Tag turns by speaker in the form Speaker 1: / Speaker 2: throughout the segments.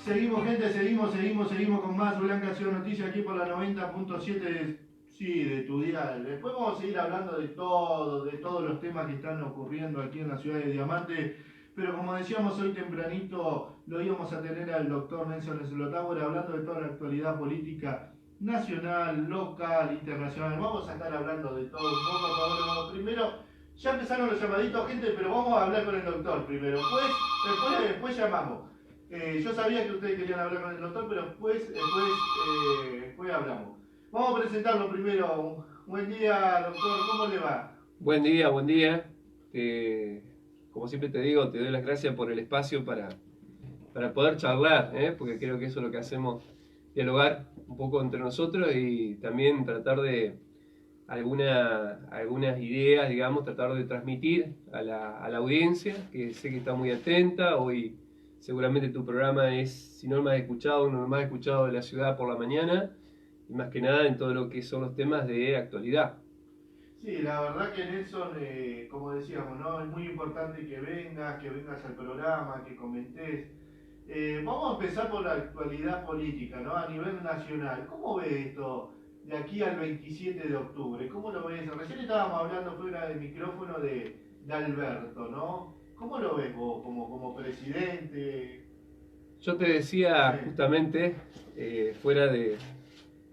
Speaker 1: Seguimos, gente, seguimos con más Blanca Ciudad Noticias aquí por la 90.7, sí, de tu dial. Después vamos a seguir hablando de todo, de todos los temas que están ocurriendo aquí en la ciudad de Diamante. Pero como decíamos hoy tempranito, lo íbamos a tener al doctor Nelson Slotábora hablando de toda la actualidad política nacional, local, internacional. Vamos a estar hablando de todo un poco, Pablo. Primero, ya empezaron los llamaditos, gente, pero vamos a hablar con el doctor primero. Después llamamos. Yo sabía que ustedes querían hablar con el doctor, pero después hablamos. Vamos a presentarlo primero. Buen día, doctor, ¿cómo le va?
Speaker 2: Buen día, buen día. Como siempre te digo, te doy las gracias por el espacio para poder charlar, porque creo que eso es lo que hacemos, dialogar un poco entre nosotros y también tratar de algunas ideas, digamos, tratar de transmitir a la audiencia, que sé que está muy atenta. Hoy seguramente tu programa es, si no el más escuchado, uno de los más escuchados de la ciudad por la mañana, y más que nada en todo lo que son los temas de actualidad.
Speaker 1: Sí, la verdad que Nelson, como decíamos, ¿no? Es muy importante que vengas al programa, que comentes. Vamos a empezar por la actualidad política, ¿no? A nivel nacional. ¿Cómo ves esto de aquí al 27 de octubre? ¿Cómo lo ves? Recién estábamos hablando fuera del micrófono de Alberto, ¿no? ¿Cómo lo ves vos como presidente?
Speaker 2: Yo te decía
Speaker 1: Sí.
Speaker 2: justamente, fuera de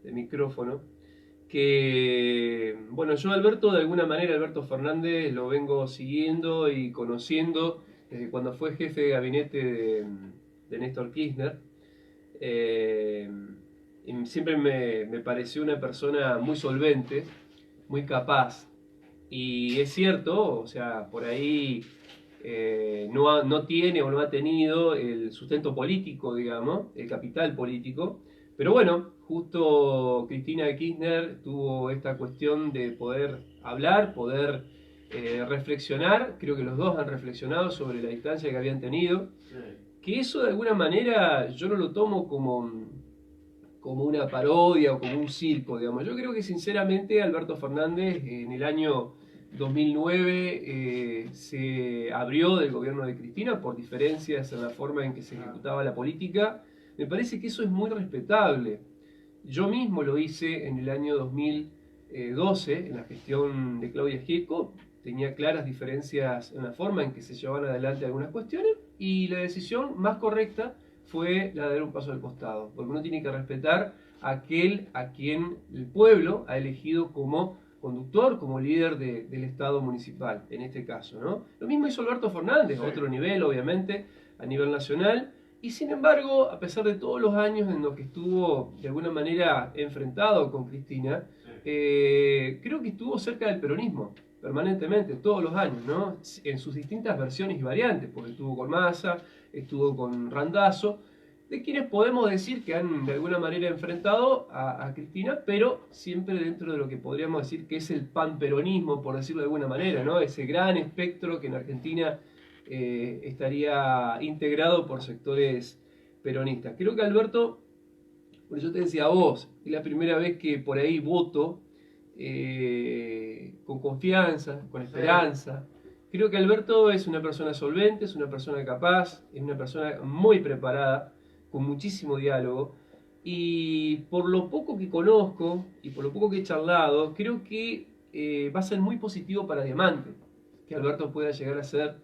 Speaker 2: micrófono, que, bueno, yo Alberto, de alguna manera, Alberto Fernández, lo vengo siguiendo y conociendo desde cuando fue jefe de gabinete de Néstor Kirchner. Y siempre me pareció una persona muy solvente, muy capaz. Y es cierto, o sea, por ahí no tiene o no ha tenido el sustento político, digamos, el capital político. Pero bueno, justo Cristina Kirchner tuvo esta cuestión de poder hablar, poder reflexionar. Creo que los dos han reflexionado sobre la distancia que habían tenido.
Speaker 1: Sí.
Speaker 2: Que eso de alguna manera yo no lo tomo como una parodia o como un circo, digamos. Yo creo que sinceramente Alberto Fernández en el año 2009 se abrió del gobierno de Cristina por diferencias en la forma en que se ejecutaba la política. Me parece que eso es muy respetable. Yo mismo lo hice en el año 2012, en la gestión de Claudia Gieco. Tenía claras diferencias en la forma en que se llevaban adelante algunas cuestiones y la decisión más correcta fue la de dar un paso al costado, porque uno tiene que respetar a aquel a quien el pueblo ha elegido como conductor, como líder del Estado municipal, en este caso, ¿no? Lo mismo hizo Alberto Fernández, a otro nivel, obviamente, a nivel nacional, y sin embargo, a pesar de todos los años en los que estuvo de alguna manera enfrentado con Cristina, creo que estuvo cerca del peronismo, permanentemente, todos los años, ¿no? En sus distintas versiones y variantes, porque estuvo con Massa, estuvo con Randazzo, de quienes podemos decir que han de alguna manera enfrentado a Cristina, pero siempre dentro de lo que podríamos decir que es el panperonismo, por decirlo de alguna manera, ¿no? Ese gran espectro que en Argentina estaría integrado por sectores peronistas. Creo que Alberto, por eso te decía a vos, es la primera vez que por ahí voto con confianza, con esperanza. Creo que Alberto es una persona solvente, es una persona capaz, es una persona muy preparada, con muchísimo diálogo, y por lo poco que conozco y por lo poco que he charlado, creo que va a ser muy positivo para Diamante, que Alberto pueda llegar a ser,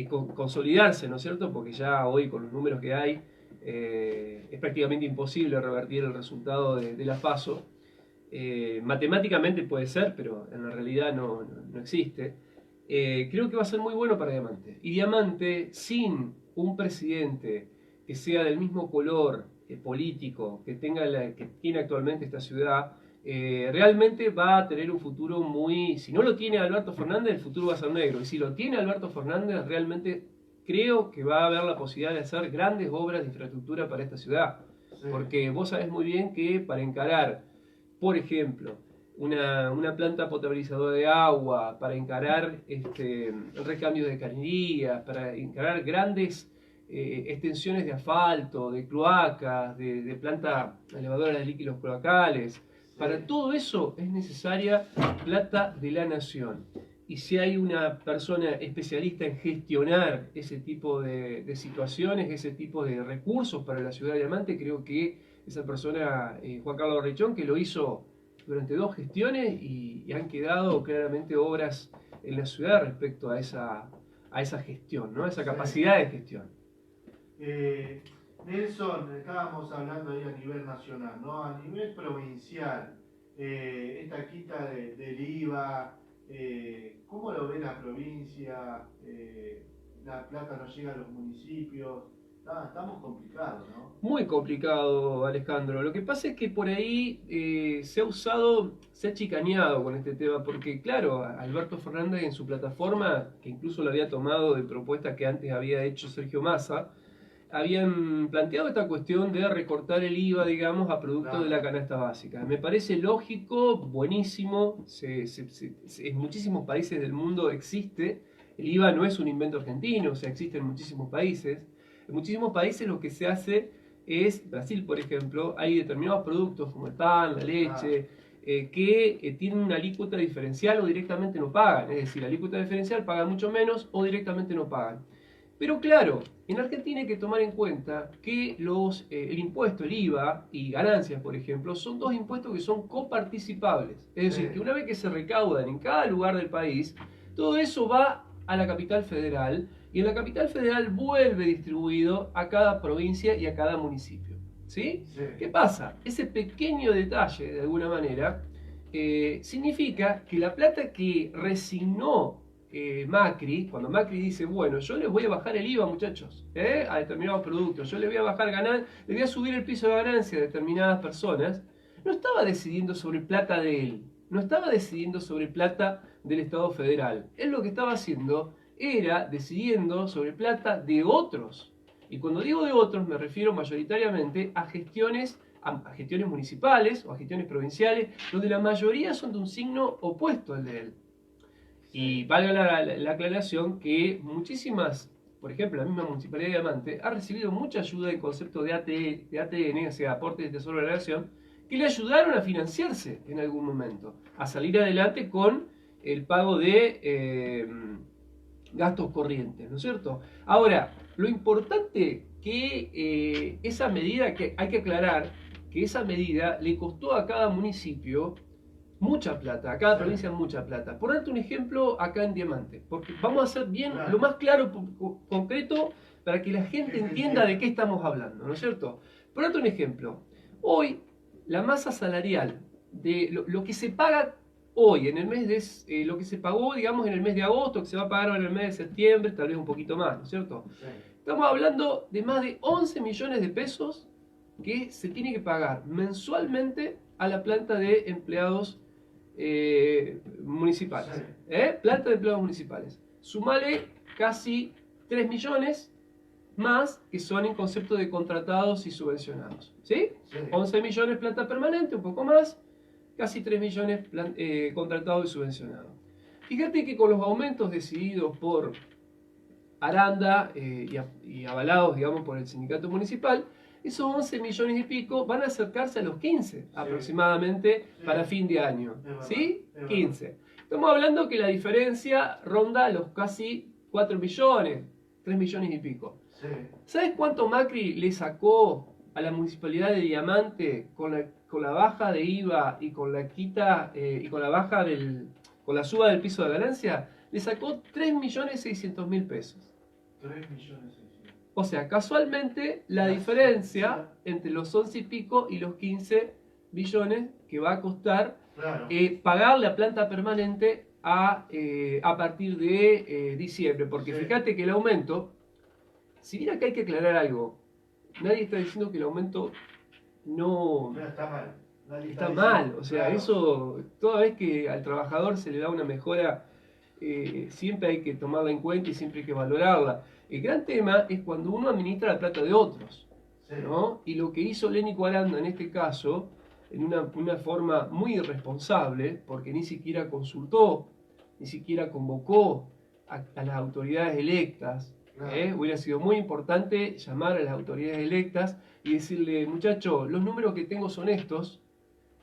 Speaker 2: consolidarse, ¿no es cierto? Porque ya hoy con los números que hay, es prácticamente imposible revertir el resultado de la PASO. Matemáticamente puede ser, pero en la realidad no existe. Creo que va a ser muy bueno para Diamante. Y Diamante, sin un presidente que sea del mismo color político que tiene actualmente esta ciudad, realmente va a tener un futuro muy... Si no lo tiene Alberto Fernández, el futuro va a ser negro. Y si lo tiene Alberto Fernández, realmente creo que va a haber la posibilidad de hacer grandes obras de infraestructura para esta ciudad. Sí. Porque vos sabés muy bien que para encarar, por ejemplo, una planta potabilizadora de agua, para encarar recambios de cañerías, para encarar grandes extensiones de asfalto, de cloacas, de planta elevadora de líquidos cloacales. Para todo eso es necesaria plata de la nación. y si hay una persona especialista en gestionar ese tipo de situaciones, ese tipo de recursos para la ciudad de Diamante, creo que esa persona, Juan Carlos Rechón, que lo hizo durante 2 gestiones y han quedado claramente obras en la ciudad respecto a esa gestión, ¿no? A esa capacidad de gestión.
Speaker 1: Nelson, estábamos hablando ahí a nivel nacional, ¿no? A nivel provincial, esta quita del IVA, ¿cómo lo ve la provincia? La plata no llega a los municipios. Estamos complicados, ¿no?
Speaker 2: Muy complicado, Alejandro. Lo que pasa es que por ahí se ha usado, se ha chicaneado con este tema, porque claro, Alberto Fernández en su plataforma, que incluso lo había tomado de propuestas que antes había hecho Sergio Massa, habían planteado esta cuestión de recortar el IVA, digamos, a productos de la canasta básica. Me parece lógico, buenísimo, en muchísimos países del mundo existe. El IVA no es un invento argentino, o sea, existe en muchísimos países. En muchísimos países lo que se hace es, Brasil por ejemplo, hay determinados productos como el pan, la leche, que tienen una alícuota diferencial o directamente no pagan. Es decir, la alícuota diferencial pagan mucho menos o directamente no pagan. Pero claro, en Argentina hay que tomar en cuenta que el impuesto, el IVA y ganancias, por ejemplo, son dos impuestos que son coparticipables. Es decir, que una vez que se recaudan en cada lugar del país, todo eso va a la capital federal y en la capital federal vuelve distribuido a cada provincia y a cada municipio. ¿Sí? ¿Qué pasa? Ese pequeño detalle, de alguna manera, significa que la plata que resignó Macri, cuando Macri dice, bueno, yo les voy a bajar el IVA, muchachos, a determinados productos, yo les voy a bajar le voy a subir el piso de ganancia a determinadas personas, no estaba decidiendo sobre plata de él, no estaba decidiendo sobre plata del Estado federal. Él lo que estaba haciendo era decidiendo sobre plata de otros. Y cuando digo de otros me refiero mayoritariamente a gestiones municipales o a gestiones provinciales, donde la mayoría son de un signo opuesto al de él. Y valga la aclaración que muchísimas, por ejemplo, la misma Municipalidad de Diamante ha recibido mucha ayuda del concepto de ATN, o sea, aportes de Tesoro de la Nación, que le ayudaron a financiarse en algún momento, a salir adelante con el pago de gastos corrientes, ¿no es cierto? Ahora, lo importante que esa medida, que hay que aclarar, que esa medida le costó a cada municipio mucha plata, a cada provincia mucha plata. Por darte un ejemplo, acá en Diamante, porque vamos a hacer bien lo más claro, concreto, para que la gente entienda de qué estamos hablando, ¿no es cierto? Por darte un ejemplo, hoy la masa salarial de lo que se paga hoy, en el mes de, lo que se pagó, digamos, en el mes de agosto, que se va a pagar en el mes de septiembre, tal vez un poquito más, ¿no es cierto? Sí. Estamos hablando de más de 11 millones de pesos que se tiene que pagar mensualmente a la planta de empleados municipales. Sí. Planta de empleados municipales. Sumale casi 3 millones más que son en concepto de contratados y subvencionados. ¿Sí? Sí. 11 millones planta permanente, un poco más, casi 3 millones contratados y subvencionados. Fíjate que con los aumentos decididos por Aranda y avalados, digamos, por el sindicato municipal, esos 11 millones y pico van a acercarse a los 15 sí. aproximadamente sí. para fin de año. ¿Sí? 15. Estamos hablando que la diferencia ronda los casi 4 millones, 3 millones y pico. Sí. ¿Sabes cuánto Macri le sacó a la municipalidad de Diamante con la baja de IVA y con la quita y con la baja con la suba del piso de ganancia? Le sacó 3.600.000 pesos.
Speaker 1: 3.600.000.
Speaker 2: O sea, casualmente la diferencia entre los 11 y pico y los 15 billones que va a costar claro. Pagarle a planta permanente a partir de diciembre. Porque sí. Fíjate que el aumento, si bien acá hay que aclarar algo, nadie está diciendo que el aumento no
Speaker 1: está mal.
Speaker 2: Está mal, o sea, claro. Eso, toda vez que al trabajador se le da una mejora, siempre hay que tomarla en cuenta y siempre hay que valorarla. El gran tema es cuando uno administra la plata de otros, sí. ¿no? Y lo que hizo Lénico Aranda en este caso, en una forma muy irresponsable, porque ni siquiera consultó, ni siquiera convocó a las autoridades electas. Claro. Hubiera sido muy importante llamar a las autoridades electas y decirle, muchachos, los números que tengo son estos,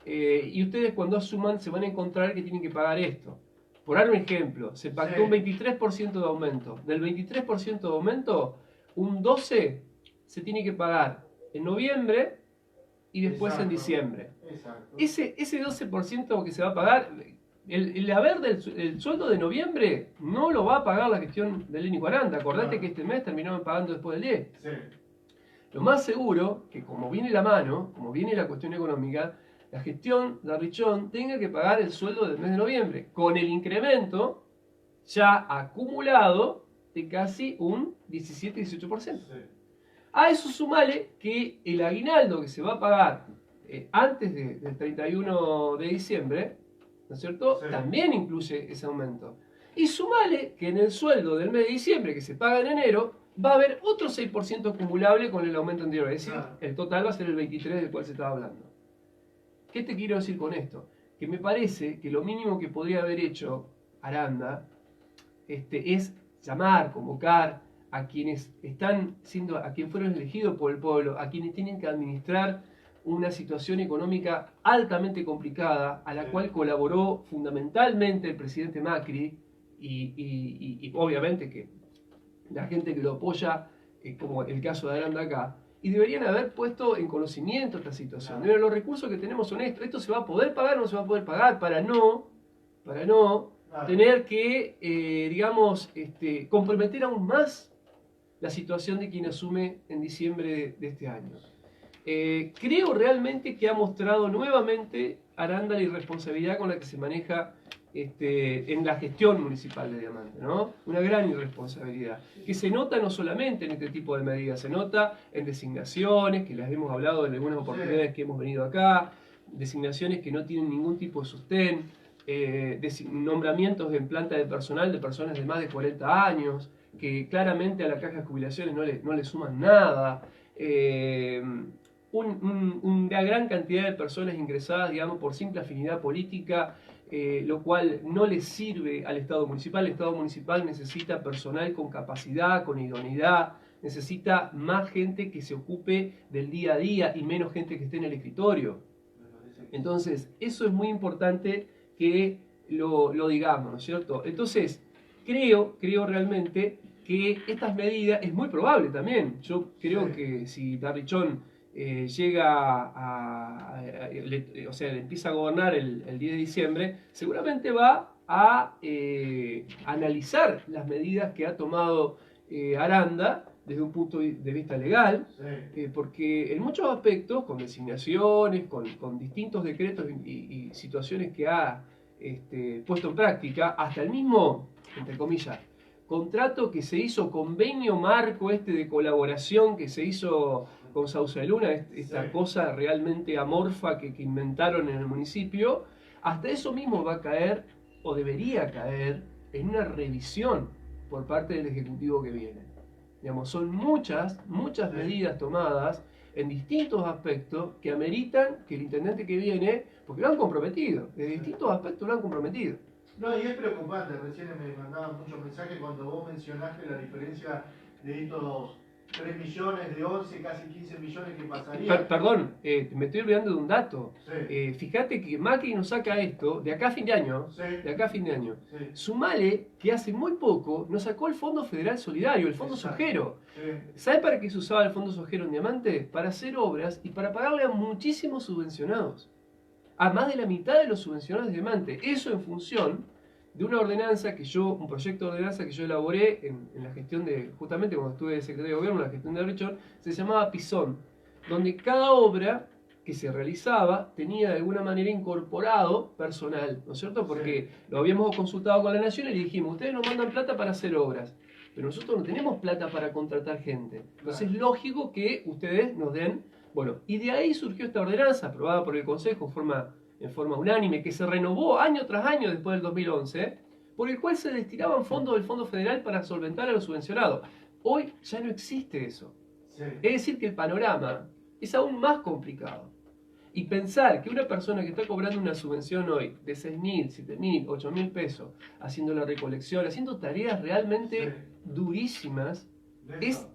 Speaker 2: y ustedes cuando asuman se van a encontrar que tienen que pagar esto. Por dar un ejemplo, se pactó
Speaker 1: Sí.
Speaker 2: un 23% de aumento. Del 23% de aumento, un 12% se tiene que pagar en noviembre y después en
Speaker 1: Exacto.
Speaker 2: diciembre.
Speaker 1: Exacto.
Speaker 2: Ese 12% que se va a pagar, el haber del sueldo de noviembre no lo va a pagar la gestión de Linico Aranda. Acordate
Speaker 1: Claro.
Speaker 2: que este mes terminaron pagando después del 10.
Speaker 1: Sí.
Speaker 2: Lo más seguro que como viene la mano, como viene la cuestión económica, la gestión de Arrichón tenga que pagar el sueldo del mes de noviembre, con el incremento ya acumulado de casi un 17-18%.
Speaker 1: Sí.
Speaker 2: A eso sumale que el aguinaldo que se va a pagar antes del 31 de diciembre, ¿no es cierto?
Speaker 1: Sí.
Speaker 2: También incluye ese aumento. Y sumale que en el sueldo del mes de diciembre que se paga en enero, va a haber otro 6% acumulable con el aumento anterior. Es decir,
Speaker 1: Claro.
Speaker 2: el total va a ser el 23% del cual se estaba hablando. ¿Qué te quiero decir con esto? Que me parece que lo mínimo que podría haber hecho Aranda es llamar, convocar a quienes están siendo, a quienes fueron elegidos por el pueblo, a quienes tienen que administrar una situación económica altamente complicada, a la cual colaboró fundamentalmente el presidente Macri y obviamente que la gente que lo apoya, como el caso de Aranda acá, y deberían haber puesto en conocimiento esta situación.
Speaker 1: Claro.
Speaker 2: Mira, los recursos que tenemos son estos. ¿Esto se va a poder pagar o no se va a poder pagar? Para no
Speaker 1: Claro.
Speaker 2: tener que, digamos, comprometer aún más la situación de quien asume en diciembre de este año. Creo realmente que ha mostrado nuevamente Aranda la irresponsabilidad con la que se maneja en la gestión municipal de Diamante, ¿no? Una gran irresponsabilidad, que se nota no solamente en este tipo de medidas, se nota en designaciones, que las hemos hablado en algunas oportunidades que hemos venido acá, designaciones que no tienen ningún tipo de sostén, nombramientos en planta de personal de personas de más de 40 años, que claramente a la caja de jubilaciones no le suman nada, una gran cantidad de personas ingresadas, digamos, por simple afinidad política, lo cual no le sirve al Estado municipal. El Estado municipal necesita personal con capacidad, con idoneidad, necesita más gente que se ocupe del día a día y menos gente que esté en el escritorio. Entonces, eso es muy importante que lo digamos, ¿no es cierto? Entonces, creo realmente que estas medidas, es muy probable también, yo creo que si Darrichón llega o sea, le empieza a gobernar el 10 de diciembre, seguramente va a analizar las medidas que ha tomado Aranda desde un punto de vista legal, porque en muchos aspectos, con designaciones, con distintos decretos y situaciones que ha puesto en práctica, hasta el mismo, entre comillas, contrato que se hizo, convenio marco de colaboración que se hizo con Sausaluna, esta cosa realmente amorfa que inventaron en el municipio, hasta eso mismo va a caer, o debería caer, en una revisión por parte del Ejecutivo que viene. Digamos, son muchas medidas tomadas en distintos aspectos que ameritan que el intendente que viene, porque lo han comprometido, de distintos aspectos lo han comprometido.
Speaker 1: No, y es preocupante, recién me mandaban muchos mensajes cuando vos mencionaste la diferencia de estos 3 millones, de 11, casi 15 millones que pasarían.
Speaker 2: Perdón, me estoy olvidando de un dato.
Speaker 1: Sí.
Speaker 2: Fíjate que Macri nos saca esto de acá a fin de año.
Speaker 1: Sí.
Speaker 2: De acá a fin de año.
Speaker 1: Sí.
Speaker 2: Sumale que hace muy poco nos sacó el Fondo Federal Solidario, el Fondo
Speaker 1: Exacto.
Speaker 2: Sojero.
Speaker 1: Sí.
Speaker 2: ¿Sabe para qué se usaba el Fondo Sojero en Diamante? Para hacer obras y para pagarle a muchísimos subvencionados. A más de la mitad de los subvencionados de Diamante. Eso en función de una ordenanza un proyecto de ordenanza que yo elaboré en la gestión justamente cuando estuve de secretario de gobierno, en la gestión de Richard, se llamaba Pisón, donde cada obra que se realizaba tenía de alguna manera incorporado personal, ¿no es cierto? Porque lo habíamos consultado con la Nación y le dijimos, ustedes nos mandan plata para hacer obras, pero nosotros no tenemos plata para contratar gente. Entonces es lógico que ustedes nos den, bueno, y de ahí surgió esta ordenanza aprobada por el Consejo en forma unánime, que se renovó año tras año después del 2011, por el cual se destinaban fondos del Fondo Federal para solventar a los subvencionados. Hoy ya no existe eso.
Speaker 1: Sí.
Speaker 2: Es decir, que el panorama es aún más complicado. Y pensar que una persona que está cobrando una subvención hoy de 6.000, 7.000, 8.000 pesos, haciendo la recolección, haciendo tareas realmente durísimas, es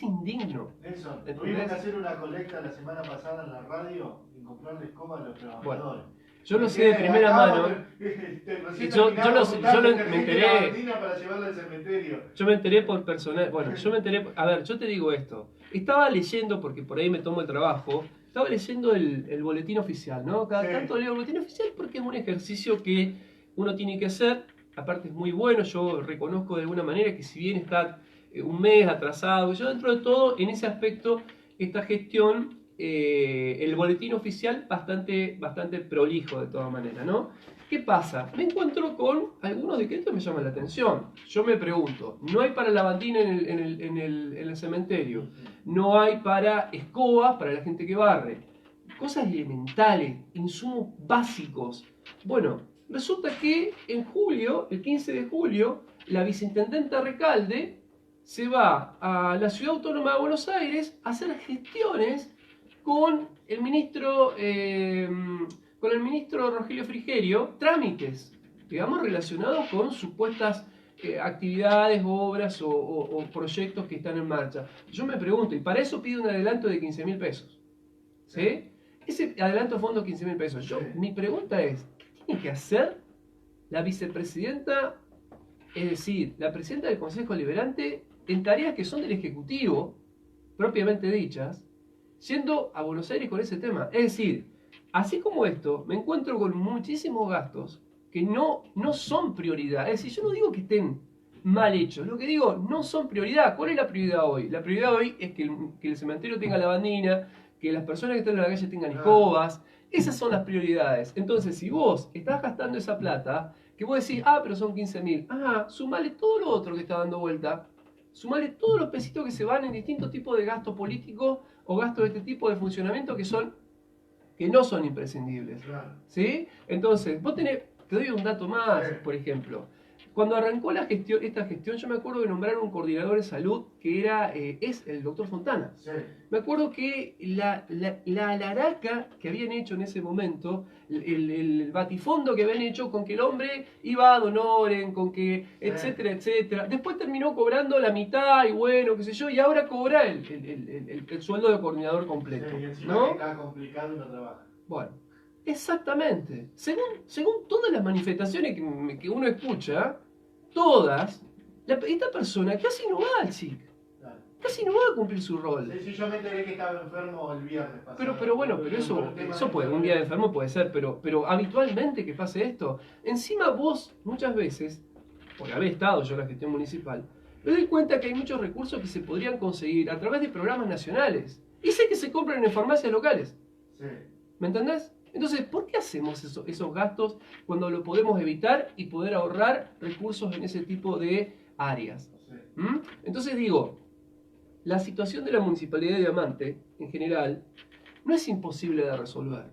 Speaker 2: indigno.
Speaker 1: Nelson, tuvimos que hacer una colecta la semana pasada en la radio y comprarle escoba a los trabajadores.
Speaker 2: Yo lo sé de primera mano. Me enteré.
Speaker 1: Para llevarla al cementerio.
Speaker 2: Yo me enteré por personal. Bueno, yo me enteré. A ver, yo te digo esto. Estaba leyendo, porque por ahí me tomo el trabajo, estaba leyendo el boletín oficial, ¿no? Cada tanto leo el boletín oficial porque es un ejercicio que uno tiene que hacer. Aparte es muy bueno, yo reconozco de alguna manera que si bien está un mes atrasado, yo dentro de todo, en ese aspecto, esta gestión, el boletín oficial bastante prolijo de todas maneras, ¿no? ¿Qué pasa? Me encuentro con algunos decretos que me llaman la atención. Yo me pregunto, no hay para lavandina en el cementerio, no hay para escobas para la gente que barre, cosas elementales, insumos básicos. Bueno, resulta que en julio, el 15 de julio, la viceintendenta Recalde se va a la Ciudad Autónoma de Buenos Aires a hacer gestiones con el ministro Rogelio Frigerio, trámites, digamos, relacionados con supuestas actividades, obras o proyectos que están en marcha. Yo me pregunto, y para eso pide un adelanto de 15.000 pesos. ¿Sí? Ese adelanto de fondo 15.000 pesos. Mi pregunta es, ¿qué tiene que hacer la vicepresidenta, es decir, la presidenta del Consejo Liberante, en tareas que son del Ejecutivo, propiamente dichas, yendo a Buenos Aires con ese tema? Es decir, así como esto, me encuentro con muchísimos gastos que no son prioridad. Es decir, yo no digo que estén mal hechos, lo que digo, no son prioridad. ¿Cuál es la prioridad hoy? La prioridad hoy es que el cementerio tenga lavandina, que las personas que están en la calle tengan escobas. Esas son las prioridades. Entonces, si vos estás gastando esa plata, que vos decís, pero son 15.000, sumale todo lo otro que está dando vuelta, sumale todos los pesitos que se van en distintos tipos de gastos políticos o gastos de este tipo de funcionamiento que no son imprescindibles. ¿Sí? Entonces, te doy un dato más, por ejemplo. Cuando arrancó esta gestión, yo me acuerdo de nombrar un coordinador de salud que es el doctor Fontana. Sí. Me acuerdo que la alaraca que habían hecho en ese momento, el batifondo que habían hecho con que el hombre iba a honoren, con que, etcétera, etcétera. Después terminó cobrando la mitad y bueno, qué sé yo, y ahora cobra el sueldo de coordinador completo. Sí, y encima
Speaker 1: ¿no? Que está complicado y no trabaja.
Speaker 2: Bueno. Exactamente. Según todas las manifestaciones que uno escucha, todas, esta persona casi no va al SIC. Claro. Casi no va a cumplir su rol.
Speaker 1: Sí, yo me enteré que estaba enfermo el viernes pasado.
Speaker 2: Pero bueno, eso puede, un día de enfermo puede ser, pero habitualmente que pase esto. Encima vos, muchas veces, por haber estado yo en la gestión municipal, me doy cuenta que hay muchos recursos que se podrían conseguir a través de programas nacionales. Y sé que se compran en farmacias locales. Sí. ¿Me entendés? Entonces, ¿por qué hacemos esos gastos cuando lo podemos evitar y poder ahorrar recursos en ese tipo de áreas? ¿Mm? Entonces digo, la situación de la Municipalidad de Diamante, en general, no es imposible de resolver.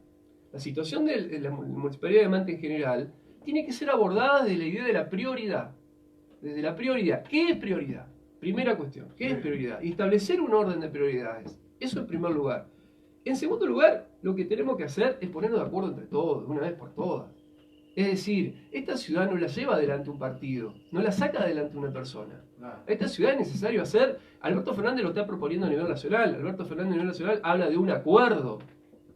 Speaker 2: La situación de la Municipalidad de Diamante, en general, tiene que ser abordada desde la idea de la prioridad. Desde la prioridad. ¿Qué es prioridad? Primera cuestión, ¿qué es prioridad? Y establecer un orden de prioridades. Eso en primer lugar. En segundo lugar, lo que tenemos que hacer es ponernos de acuerdo entre todos, de una vez por todas. Es decir, esta ciudad no la lleva adelante un partido, no la saca adelante una persona. Esta ciudad es necesario hacer, Alberto Fernández lo está proponiendo a nivel nacional, Alberto Fernández a nivel nacional habla de un acuerdo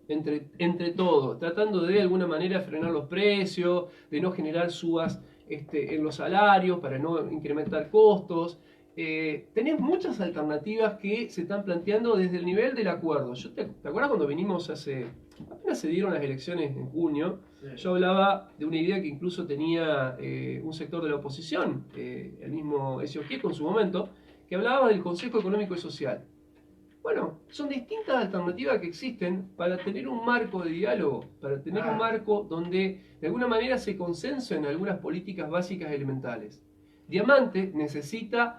Speaker 2: entre todos, tratando de alguna manera frenar los precios, de no generar subas en los salarios para no incrementar costos. Tenés muchas alternativas que se están planteando desde el nivel del acuerdo. ¿Te acuerdas cuando vinimos apenas se dieron las elecciones en junio? Sí. Yo hablaba de una idea que incluso tenía un sector de la oposición, el mismo Ezio Gieko en su momento, que hablaba del Consejo Económico y Social. Bueno, son distintas alternativas que existen para tener un marco de diálogo, para tener un marco donde de alguna manera se consensen algunas políticas básicas elementales. Diamante necesita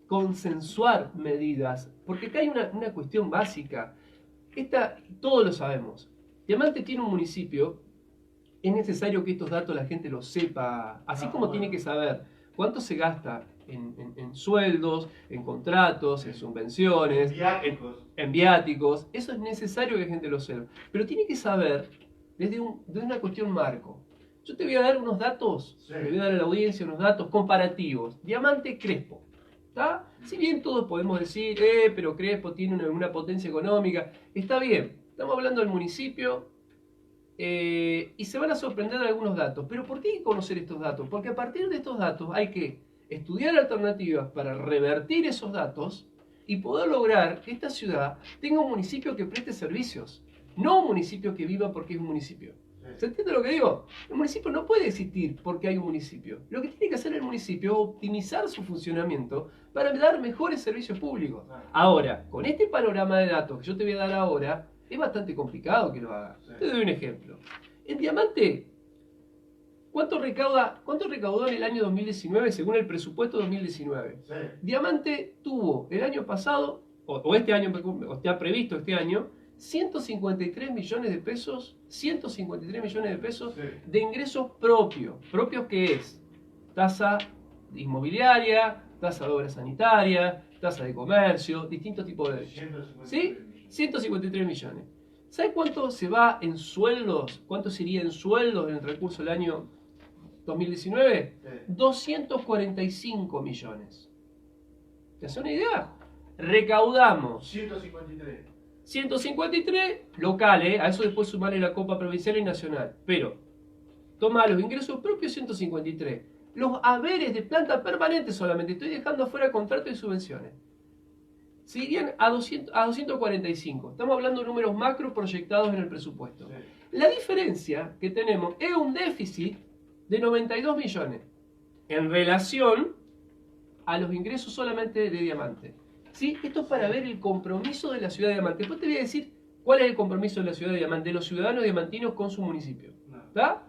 Speaker 2: consensuar medidas, porque acá hay una cuestión básica. Todos lo sabemos. Diamante tiene un municipio, es necesario que estos datos la gente los sepa, así como tiene que saber cuánto se gasta en sueldos, en contratos, en subvenciones, en viáticos. Eso es necesario que la gente lo sepa. Pero tiene que saber desde una cuestión marco. Yo te voy a dar unos datos, le voy a dar a la audiencia unos datos comparativos. Diamante Crespo. ¿Está? Si bien todos podemos decir, pero Crespo tiene una potencia económica, está bien. Estamos hablando del municipio y se van a sorprender de algunos datos. ¿Pero por qué hay que conocer estos datos? Porque a partir de estos datos hay que estudiar alternativas para revertir esos datos y poder lograr que esta ciudad tenga un municipio que preste servicios, no un municipio que viva porque es un municipio. ¿Se entiende lo que digo? El municipio no puede existir porque hay un municipio. Lo que tiene que hacer el municipio es optimizar su funcionamiento para dar mejores servicios públicos. Ahora, con este panorama de datos que yo te voy a dar ahora, es bastante complicado que lo hagas. Te doy un ejemplo. En Diamante, ¿cuánto recaudó en el año 2019 según el presupuesto 2019?
Speaker 1: Sí.
Speaker 2: Diamante tuvo el año pasado, o este año, o está previsto este año, 153 millones de pesos, 153 millones de pesos
Speaker 1: Sí.
Speaker 2: de ingresos propios. ¿Propios qué es? Tasa inmobiliaria, tasa de obra sanitaria, tasa de comercio, distintos tipos de derechos. ¿Sí? 153 millones. ¿Sabes cuánto se va en sueldos? ¿Cuánto sería en sueldos en el recurso del año 2019?
Speaker 1: Sí.
Speaker 2: 245 millones. ¿Te hace una idea? Recaudamos
Speaker 1: 153.
Speaker 2: 153 locales, a eso después sumarle la Copa Provincial y Nacional. Pero, toma los ingresos propios 153. Los haberes de planta permanente solamente, estoy dejando afuera contratos y subvenciones, se irían a 245. Estamos hablando de números macro proyectados en el presupuesto.
Speaker 1: Sí.
Speaker 2: La diferencia que tenemos es un déficit de 92 millones en relación a los ingresos solamente de Diamante. ¿Sí? Esto es para ver el compromiso de la ciudad de Diamante. Después te voy a decir cuál es el compromiso de la ciudad de Diamante, de los ciudadanos diamantinos con su municipio. ¿Está?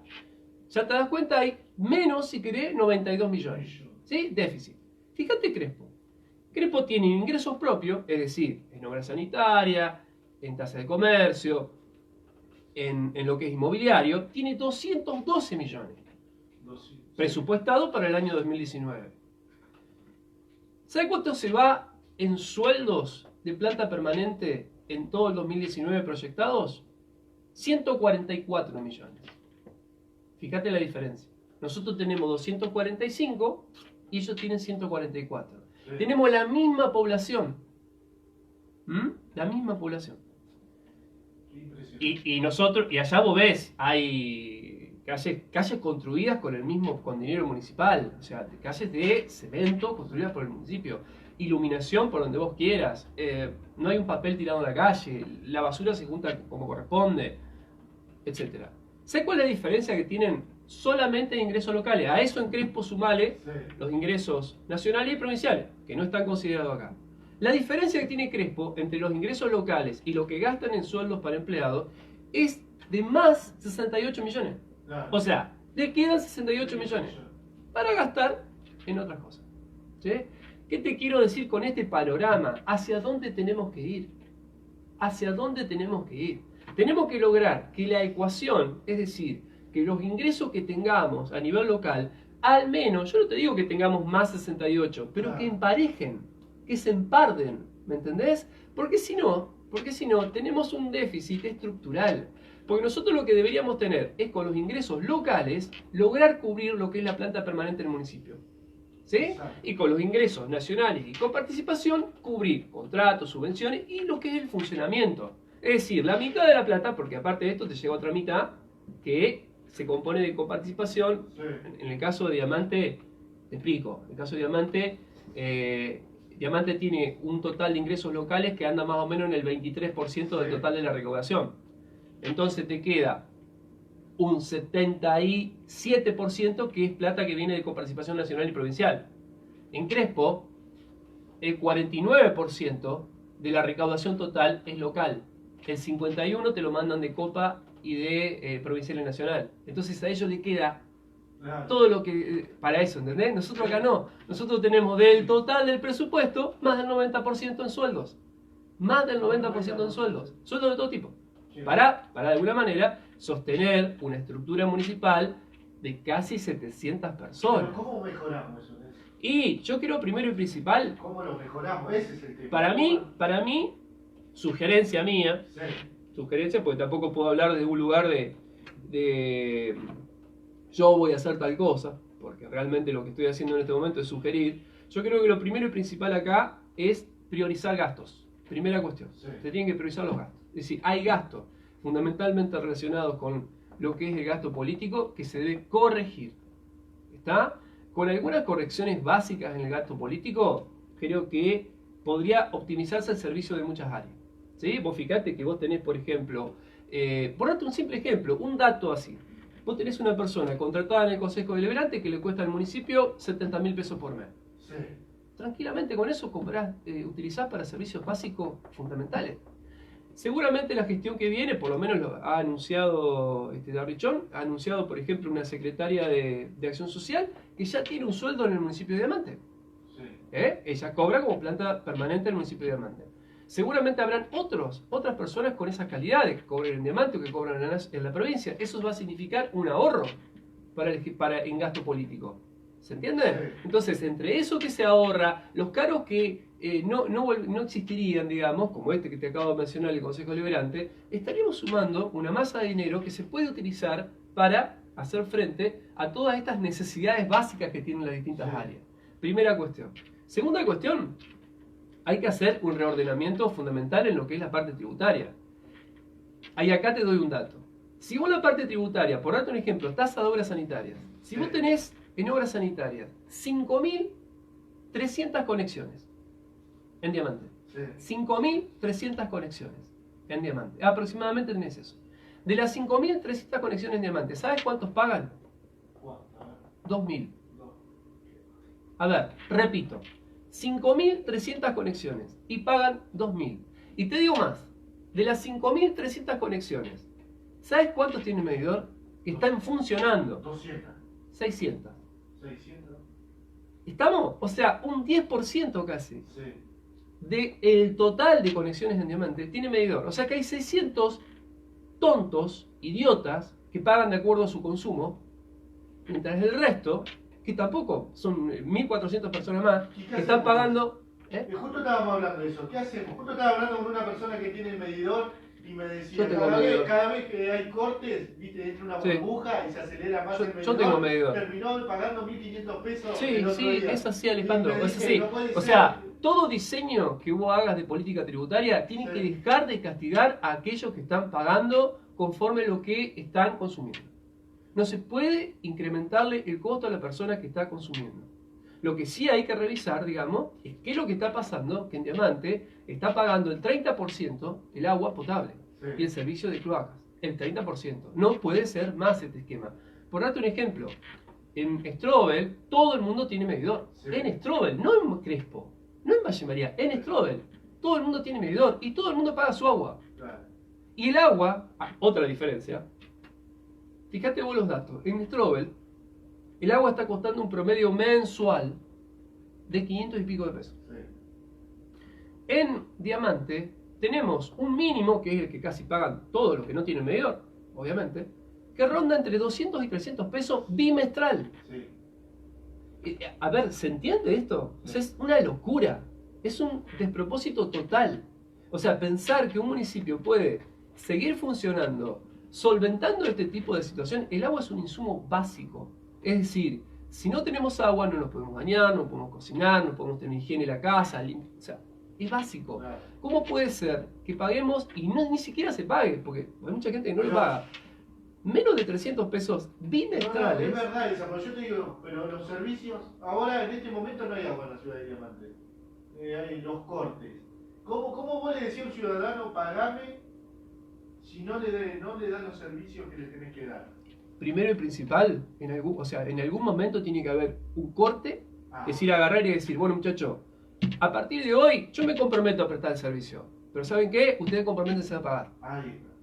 Speaker 2: Ya te das cuenta, hay menos, si querés, 92 millones. ¿Sí? Déficit. Fíjate Crespo. Crespo tiene ingresos propios, es decir, en obra sanitaria, en tasa de comercio, en lo que es inmobiliario, tiene 212 millones. Presupuestado para el año 2019. ¿Sabe cuánto se va en sueldos de planta permanente en todo el 2019 proyectados? 144 millones. Fíjate la diferencia. Nosotros tenemos 245 y ellos tienen 144. Sí. Tenemos la misma población. La misma población. Y nosotros, y allá vos ves, hay calles construidas con dinero municipal. O sea, calles de cemento construidas por el municipio. Iluminación por donde vos quieras, no hay un papel tirado en la calle, la basura se junta como corresponde, etc. ¿Sabes cuál es la diferencia que tienen solamente de ingresos locales? A eso en Crespo sumale los ingresos nacionales y provinciales, que no están considerados acá. La diferencia que tiene Crespo entre los ingresos locales y lo que gastan en sueldos para empleados es de más 68 millones. O sea, le quedan 68 millones para gastar en otras cosas. ¿Sí? ¿Qué te quiero decir con este panorama? ¿Hacia dónde tenemos que ir? ¿Hacia dónde tenemos que ir? Tenemos que lograr que la ecuación, es decir, que los ingresos que tengamos a nivel local, al menos, yo no te digo que tengamos más 68, pero que emparejen, que se emparden, ¿me entendés? Porque si no, tenemos un déficit estructural. Porque nosotros lo que deberíamos tener es con los ingresos locales, lograr cubrir lo que es la planta permanente del municipio. ¿Sí?
Speaker 1: Exacto.
Speaker 2: Y con los ingresos nacionales y con participación, cubrir contratos, subvenciones y lo que es el funcionamiento. Es decir, la mitad de la plata, porque aparte de esto te llega otra mitad, que se compone de coparticipación.
Speaker 1: Sí.
Speaker 2: En el caso de Diamante, te explico, en el caso de Diamante, Diamante tiene un total de ingresos locales que anda más o menos en el 23% del total de la recaudación. Entonces te queda un 77% que es plata que viene de coparticipación nacional y provincial. En Crespo, el 49% de la recaudación total es local. El 51% te lo mandan de Copa y de provincial y nacional. Entonces a ellos le queda todo lo que... para eso, ¿entendés? Nosotros acá no. Nosotros tenemos del total del presupuesto más del 90% en sueldos. Más del 90% en sueldos. Sueldos de todo tipo. Para de alguna manera sostener una estructura municipal de casi 700 personas.
Speaker 1: Pero ¿cómo mejoramos eso?
Speaker 2: Y yo creo primero y principal,
Speaker 1: ¿Cómo lo mejoramos? Ese es el tema.
Speaker 2: para mí, sugerencia mía, sugerencia porque tampoco puedo hablar de un lugar de yo voy a hacer tal cosa, porque realmente lo que estoy haciendo en este momento es sugerir. Yo creo que lo primero y principal acá es priorizar gastos. Primera cuestión, se tienen que priorizar los gastos. Es decir, hay gastos fundamentalmente relacionados con lo que es el gasto político, que se debe corregir. ¿Está? Con algunas correcciones básicas en el gasto político, creo que podría optimizarse el servicio de muchas áreas. ¿Sí? Vos fijate que vos tenés, por ejemplo, por darte un simple ejemplo, un dato así. Vos tenés una persona contratada en el Consejo Deliberante que le cuesta al municipio 70.000 pesos por mes.
Speaker 1: Sí.
Speaker 2: Tranquilamente con eso utilizás para servicios básicos fundamentales. Seguramente la gestión que viene, por lo menos lo ha anunciado Darrichón, ha anunciado, por ejemplo, una secretaria de Acción Social que ya tiene un sueldo en el municipio de Diamante.
Speaker 1: Sí.
Speaker 2: Ella cobra como planta permanente en el municipio de Diamante. Seguramente habrán otras personas con esas calidades que cobren en Diamante o que cobran en la provincia. Eso va a significar un ahorro en gasto político. ¿Se entiende?
Speaker 1: Sí.
Speaker 2: Entonces, entre eso que se ahorra, los cargos que no existirían, digamos, como este que te acabo de mencionar, el Consejo Deliberante, estaríamos sumando una masa de dinero que se puede utilizar para hacer frente a todas estas necesidades básicas que tienen las distintas áreas. Primera cuestión. Segunda cuestión, hay que hacer un reordenamiento fundamental en lo que es la parte tributaria. Ahí acá te doy un dato. Si vos la parte tributaria, por darte un ejemplo, tasa de obras sanitarias, si vos tenés en obras sanitarias 5.300 conexiones en Diamante, 5.300 conexiones en Diamante, aproximadamente tenés eso. De las 5.300 conexiones en Diamante, ¿sabes cuántos pagan? 2.000. A ver, repito, 5.300 conexiones y pagan 2.000. Y te digo más, de las 5.300 conexiones, ¿sabes cuántos tiene el medidor? Que están funcionando.
Speaker 1: 200.
Speaker 2: 600.
Speaker 1: 600.
Speaker 2: ¿Estamos? O sea, un 10% casi
Speaker 1: Sí.
Speaker 2: del total de conexiones en Diamante tiene medidor. O sea que hay 600 tontos, idiotas, que pagan de acuerdo a su consumo, mientras el resto, que tampoco son 1.400 personas más, que están pagando...
Speaker 1: Justo estábamos hablando de eso. ¿Qué hacemos? Justo estaba hablando con una persona que tiene el medidor y me decía, cada vez que hay cortes, viste, entra una burbuja y se acelera más el medidor.
Speaker 2: Yo tengo medidor.
Speaker 1: Terminó pagando 1.500 pesos.
Speaker 2: Sí,
Speaker 1: el otro
Speaker 2: sí,
Speaker 1: día.
Speaker 2: es así, Alejandro. Es así.
Speaker 1: No
Speaker 2: o sea, todo diseño que vos hagas de política tributaria tiene que dejar de castigar a aquellos que están pagando conforme a lo que están consumiendo. No se puede incrementarle el costo a la persona que está consumiendo. Lo que sí hay que revisar, digamos, es qué es lo que está pasando, que en Diamante está pagando el 30% el agua potable y el servicio de cloacas. El 30%. No puede ser más este esquema. Por darte un ejemplo, en Strobel todo el mundo tiene medidor. En Strobel, no en Crespo, no en Valle María, en Strobel todo el mundo tiene medidor y todo el mundo paga su agua. Y el agua, otra diferencia, fíjate vos los datos, en Strobel el agua está costando un promedio mensual de 500 y pico de pesos. En Diamante tenemos un mínimo, que es el que casi pagan todos los que no tienen medidor, obviamente, que ronda entre 200 y 300 pesos bimestral. A ver, ¿se entiende esto? O sea, es una locura, es un despropósito total. O sea, pensar que un municipio puede seguir funcionando solventando este tipo de situación. El agua es un insumo básico. Es decir, si no tenemos agua no nos podemos bañar, no podemos cocinar, no podemos tener higiene en la casa. O sea, es básico. ¿Cómo puede ser que paguemos y ni siquiera se pague? Porque hay mucha gente que no le paga. Menos de 300 pesos bimestrales.
Speaker 1: No, es verdad esa, pero yo te digo, pero los servicios, ahora en este momento no hay agua en la ciudad de Diamante. Hay los cortes. ¿Cómo vos le decís a un ciudadano, pagame, si no le dan los servicios que le tenés que dar?
Speaker 2: Primero y principal, en algún momento tiene que haber un corte, es decir, agarrar y decir, bueno muchachos, a partir de hoy yo me comprometo a prestar el servicio, pero ¿saben qué? Ustedes comprométense a pagar.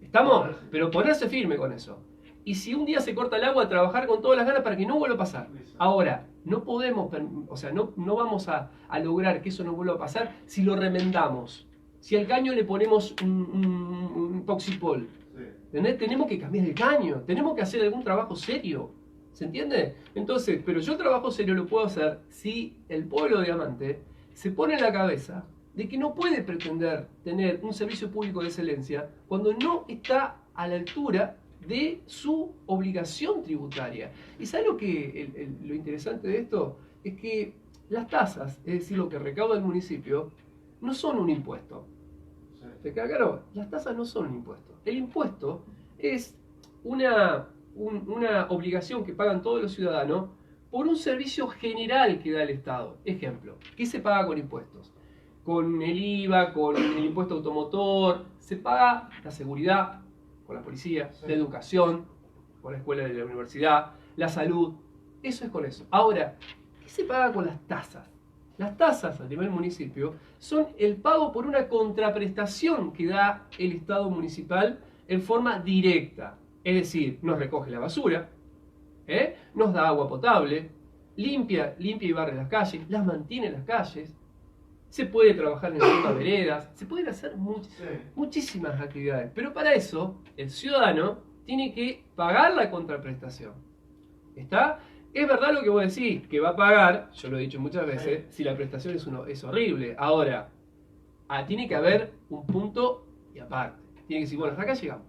Speaker 2: ¿Estamos? Pero ponerse firme con eso. Y si un día se corta el agua, trabajar con todas las ganas para que no vuelva a pasar. Ahora, no podemos, no vamos a lograr que eso no vuelva a pasar si lo remendamos. Si al caño le ponemos un Poxipol. ¿Entendés? Tenemos que cambiar el caño, tenemos que hacer algún trabajo serio. ¿Se entiende? Entonces, pero yo el trabajo serio lo puedo hacer si el pueblo de Diamante se pone en la cabeza de que no puede pretender tener un servicio público de excelencia cuando no está a la altura de su obligación tributaria. ¿Y sabe lo interesante de esto? Es que las tasas, es decir, lo que recauda el municipio, no son un impuesto. ¿Te queda claro? Las tasas no son un impuesto. El impuesto es una obligación que pagan todos los ciudadanos por un servicio general que da el Estado. Ejemplo, ¿qué se paga con impuestos? Con el IVA, con el impuesto automotor, se paga la seguridad, con la policía, la educación, con la escuela de la universidad, la salud. Eso es con eso. Ahora, ¿qué se paga con las tasas? Las tasas a nivel municipio son el pago por una contraprestación que da el Estado municipal en forma directa. Es decir, nos recoge la basura, nos da agua potable, limpia y barre las calles, las mantiene en las calles, se puede trabajar en las mismas veredas, se pueden hacer muchísimas actividades. Pero para eso, el ciudadano tiene que pagar la contraprestación. ¿Está? Es verdad lo que vos decís, que va a pagar, yo lo he dicho muchas veces, si la prestación es horrible. Ahora, tiene que haber un punto y aparte. Tiene que decir, bueno, hasta acá llegamos.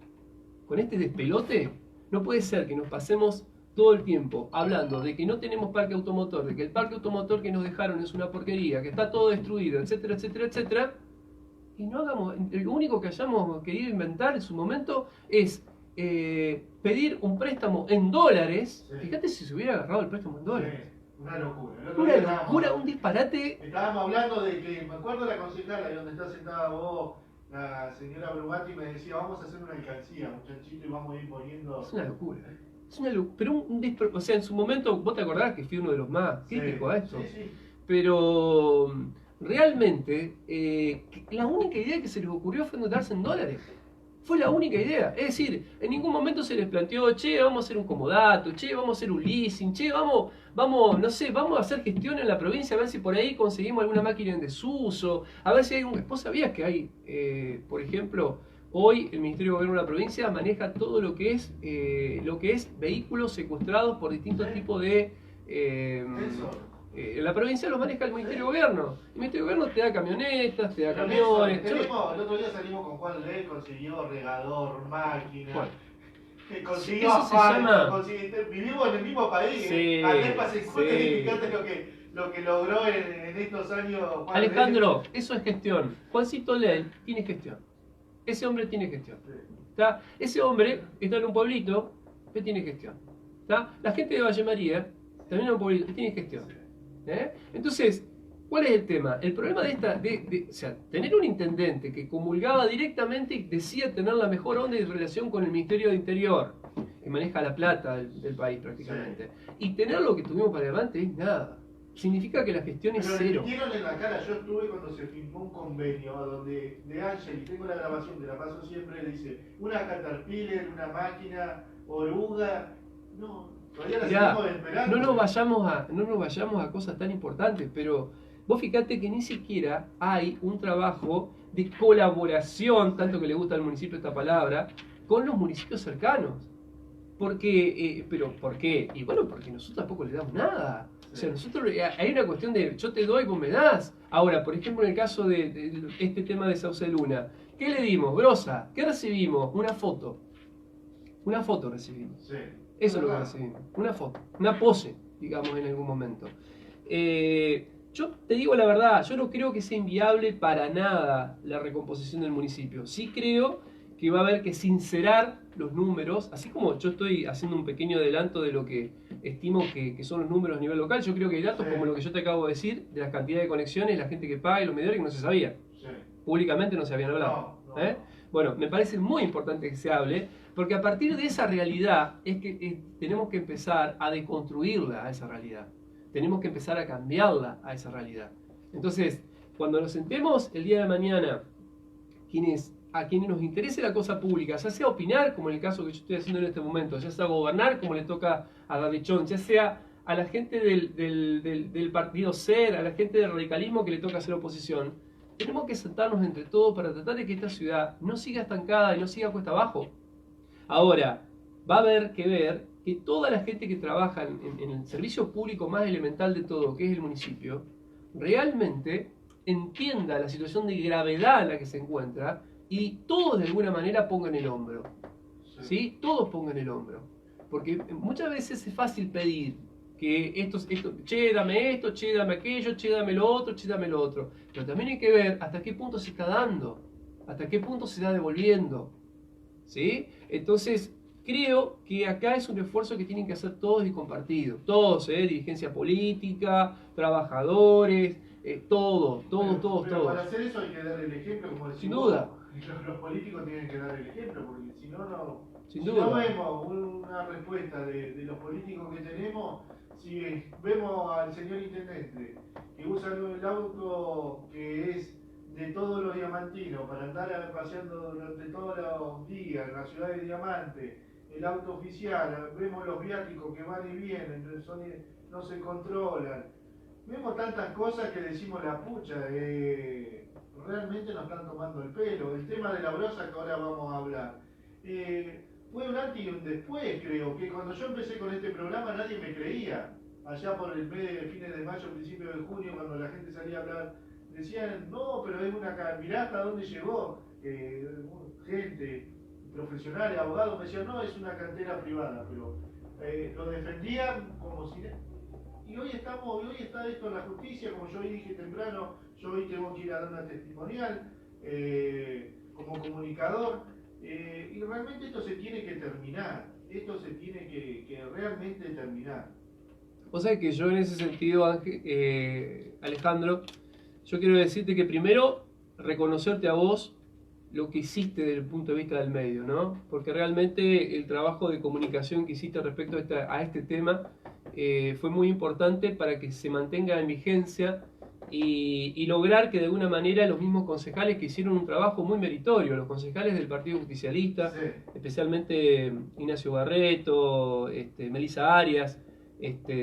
Speaker 2: Con este despelote, no puede ser que nos pasemos todo el tiempo hablando de que no tenemos parque automotor, de que el parque automotor que nos dejaron es una porquería, que está todo destruido, etcétera, etcétera, etcétera, y no hagamos, lo único que hayamos querido inventar en su momento es pedir un préstamo en dólares. Fíjate si se hubiera agarrado el préstamo en dólares.
Speaker 1: Una locura.
Speaker 2: Una locura, un disparate.
Speaker 1: Estábamos hablando de que, me acuerdo la concejala ahí donde está sentada vos, la señora Brugatti, me decía, vamos a hacer una alcancía, muchachito, y vamos a ir poniendo...
Speaker 2: Es una locura. Es una locura. Pero o sea, en su momento, vos te acordás que fui uno de los más críticos a esto.
Speaker 1: Sí.
Speaker 2: Pero realmente, la única idea que se les ocurrió fue endeudarse en dólares. Fue la única idea. Es decir, en ningún momento se les planteó, che, vamos a hacer un comodato, che, vamos a hacer un leasing, che, vamos, no sé, vamos a hacer gestión en la provincia, a ver si por ahí conseguimos alguna máquina en desuso, a ver si hay un... ¿Vos sabías que hay, por ejemplo, hoy el Ministerio de Gobierno de la provincia maneja todo lo que es vehículos secuestrados por distintos tipos de... en la provincia los maneja el Ministerio de Gobierno. El Ministerio de Gobierno te da camionetas, te da camiones.
Speaker 1: El otro día salimos con Juan Ley, consiguió regador, máquina.
Speaker 2: Bueno,
Speaker 1: consiguió
Speaker 2: eso se llama...
Speaker 1: vivimos en el mismo país.
Speaker 2: Sí,
Speaker 1: fíjate lo que logró en estos años Juan
Speaker 2: Alejandro,
Speaker 1: Ley.
Speaker 2: eso es gestión. Juancito Ley tiene gestión. Ese hombre tiene gestión. ¿Está? Ese hombre está en un pueblito, pero tiene gestión. ¿Está? La gente de Valle María también en un pueblito, tiene gestión. Entonces, ¿cuál es el tema? El problema o sea, tener un intendente que comulgaba directamente y decía tener la mejor onda y relación con el Ministerio de Interior, que maneja la plata del país prácticamente, y tener lo que tuvimos para adelante es nada. Significa que la gestión es cero.
Speaker 1: Me metieron en la cara, yo estuve cuando se firmó un convenio donde de Ángel, y tengo la grabación, te la paso siempre, dice, una Caterpillar, una máquina, oruga, todavía la seguimos esperando.
Speaker 2: No nos vayamos a cosas tan importantes, pero vos fíjate que ni siquiera hay un trabajo de colaboración, tanto que le gusta al municipio esta palabra, con los municipios cercanos. Porque, ¿pero por qué? Y bueno, porque nosotros tampoco le damos nada. O sea, nosotros, hay una cuestión de yo te doy, vos me das. Ahora, por ejemplo, en el caso de este tema de Sauce Luna, ¿qué le dimos? Brosa, ¿qué recibimos? Una foto. Una foto recibimos.
Speaker 1: Sí.
Speaker 2: Eso es lo que recibimos. Una foto. Una pose, digamos, en algún momento. Yo te digo la verdad, yo no creo que sea inviable para nada la recomposición del municipio. Sí creo que va a haber que sincerar los números, así como yo estoy haciendo un pequeño adelanto de lo que estimo que son los números a nivel local. Yo creo que hay datos como lo que yo te acabo de decir, de las cantidades de conexiones, la gente que paga y los medidores que no se sabía. Públicamente no se habían hablado. Bueno, me parece muy importante que se hable, porque a partir de esa realidad es que tenemos que empezar a deconstruirla a esa realidad. Tenemos que empezar a cambiarla a esa realidad. Entonces, cuando nos sentemos el día de mañana, a quienes nos interese la cosa pública, ya sea opinar, como en el caso que yo estoy haciendo en este momento, ya sea gobernar, como le toca a Davichón, ya sea a la gente del partido SER, a la gente del radicalismo que le toca hacer oposición, tenemos que sentarnos entre todos para tratar de que esta ciudad no siga estancada y no siga cuesta abajo. Ahora, va a haber que ver que toda la gente que trabaja en el servicio público más elemental de todo, que es el municipio, realmente entienda la situación de gravedad en la que se encuentra y todos de alguna manera pongan el hombro. ¿Sí? Todos pongan el hombro. Porque muchas veces es fácil pedir que che, dame esto, che, dame aquello, che, dame lo otro, che, dame lo otro. Pero también hay que ver hasta qué punto se está dando. ¿Hasta qué punto se está devolviendo? ¿Sí? Entonces, creo que acá es un esfuerzo que tienen que hacer todos y compartido. Todos, dirigencia política, trabajadores, todos.
Speaker 1: Pero para hacer eso hay que dar el ejemplo, como decimos.
Speaker 2: Sin duda.
Speaker 1: Los políticos tienen que dar el ejemplo, porque si no,
Speaker 2: Sin
Speaker 1: si
Speaker 2: duda.
Speaker 1: no vemos una respuesta de los políticos que tenemos, si vemos al señor intendente que usa el auto que es de todos los diamantinos para andar paseando durante todos los días en la ciudad de Diamante, el auto oficial, vemos los viáticos que van y vienen, no se controlan, vemos tantas cosas que decimos la pucha, realmente nos están tomando el pelo. El tema de la brosa que ahora vamos a hablar, fue un antes y un después, creo, que cuando yo empecé con este programa nadie me creía, allá por el mes de fines de mayo, principio de junio, cuando la gente salía a hablar, decían, no, pero es mirá hasta dónde llegó, gente, profesionales, abogados, me decían, no, es una cantera privada, pero lo defendían como si... Y hoy está esto en la justicia, como yo hoy dije temprano, yo hoy tengo que ir a dar una testimonial como comunicador, y realmente esto se tiene que terminar, esto se tiene que realmente terminar.
Speaker 2: O sea que yo en ese sentido, Alejandro, yo quiero decirte que primero reconocerte a vos lo que hiciste desde el punto de vista del medio, ¿no? Porque realmente el trabajo de comunicación que hiciste respecto a este tema fue muy importante para que se mantenga en vigencia y lograr que de alguna manera los mismos concejales que hicieron un trabajo muy meritorio, los concejales del Partido Justicialista, sí, especialmente Ignacio Barreto, Melissa Arias,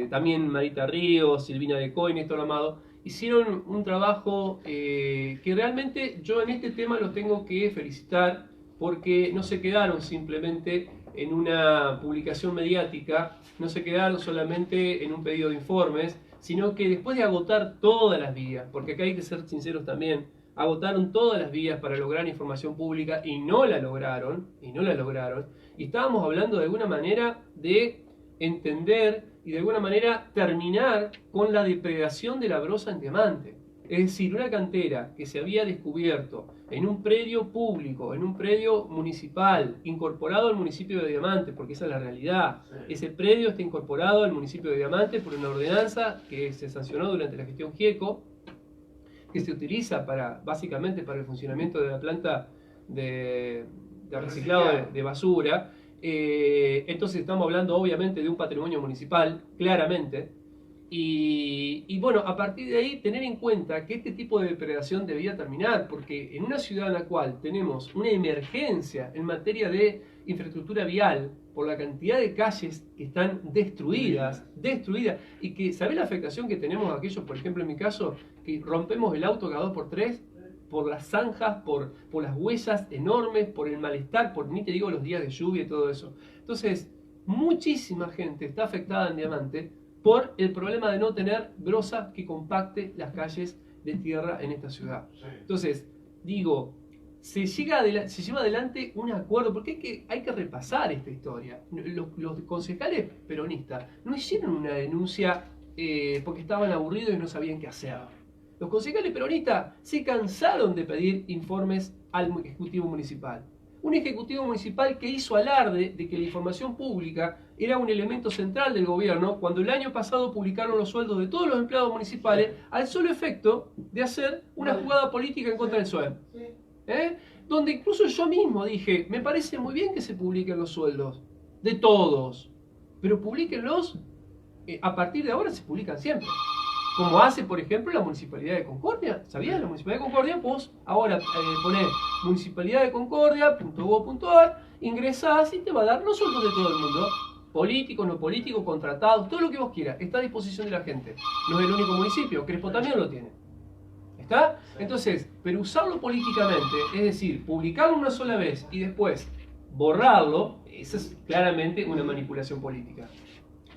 Speaker 2: también Marita Ríos, Silvina Decoy, Néstor Amado, hicieron un trabajo que realmente yo en este tema los tengo que felicitar porque no se quedaron simplemente en una publicación mediática, no se quedaron solamente en un pedido de informes, sino que después de agotar todas las vías, porque acá hay que ser sinceros también, agotaron todas las vías para lograr información pública y no la lograron, y estábamos hablando de alguna manera de entender y de alguna manera terminar con la depredación de la brosa en diamante. Es decir, una cantera que se había descubierto en un predio público, en un predio municipal, incorporado al municipio de Diamante, porque esa es la realidad. Sí. Ese predio está incorporado al municipio de Diamante por una ordenanza que se sancionó durante la gestión Gieco, que se utiliza básicamente para el funcionamiento de la planta de reciclado de basura. Entonces estamos hablando obviamente de un patrimonio municipal, claramente, y bueno, a partir de ahí tener en cuenta que este tipo de depredación debía terminar, porque en una ciudad en la cual tenemos una emergencia en materia de infraestructura vial, por la cantidad de calles que están destruidas, y que, ¿sabés la afectación que tenemos aquellos, por ejemplo en mi caso, que rompemos el auto cada 2x3? Por las zanjas, por las huellas enormes, por el malestar, ni te digo los días de lluvia y todo eso. Entonces, muchísima gente está afectada en Diamante por el problema de no tener brosa que compacte las calles de tierra en esta ciudad. Entonces, digo, se lleva adelante un acuerdo, porque hay que repasar esta historia. Los concejales peronistas no hicieron una denuncia porque estaban aburridos y no sabían qué hacer. Los concejales peronistas se cansaron de pedir informes al Ejecutivo Municipal. Un Ejecutivo Municipal que hizo alarde de que la información pública era un elemento central del gobierno cuando el año pasado publicaron los sueldos de todos los empleados municipales al solo efecto de hacer una jugada política en contra del SUEM. Donde incluso yo mismo dije, me parece muy bien que se publiquen los sueldos de todos, pero publíquenlos, a partir de ahora se publican siempre. Como hace, por ejemplo, la Municipalidad de Concordia. ¿Sabías? La Municipalidad de Concordia, vos ahora ponés municipalidaddeconcordia.gov.ar, ingresás y te va a dar los sueldos de todo el mundo. Políticos, no políticos, contratados, todo lo que vos quieras. Está a disposición de la gente. No es el único municipio, Crespo también lo tiene. ¿Está? Entonces, pero usarlo políticamente, es decir, publicarlo una sola vez y después borrarlo, esa es claramente una manipulación política.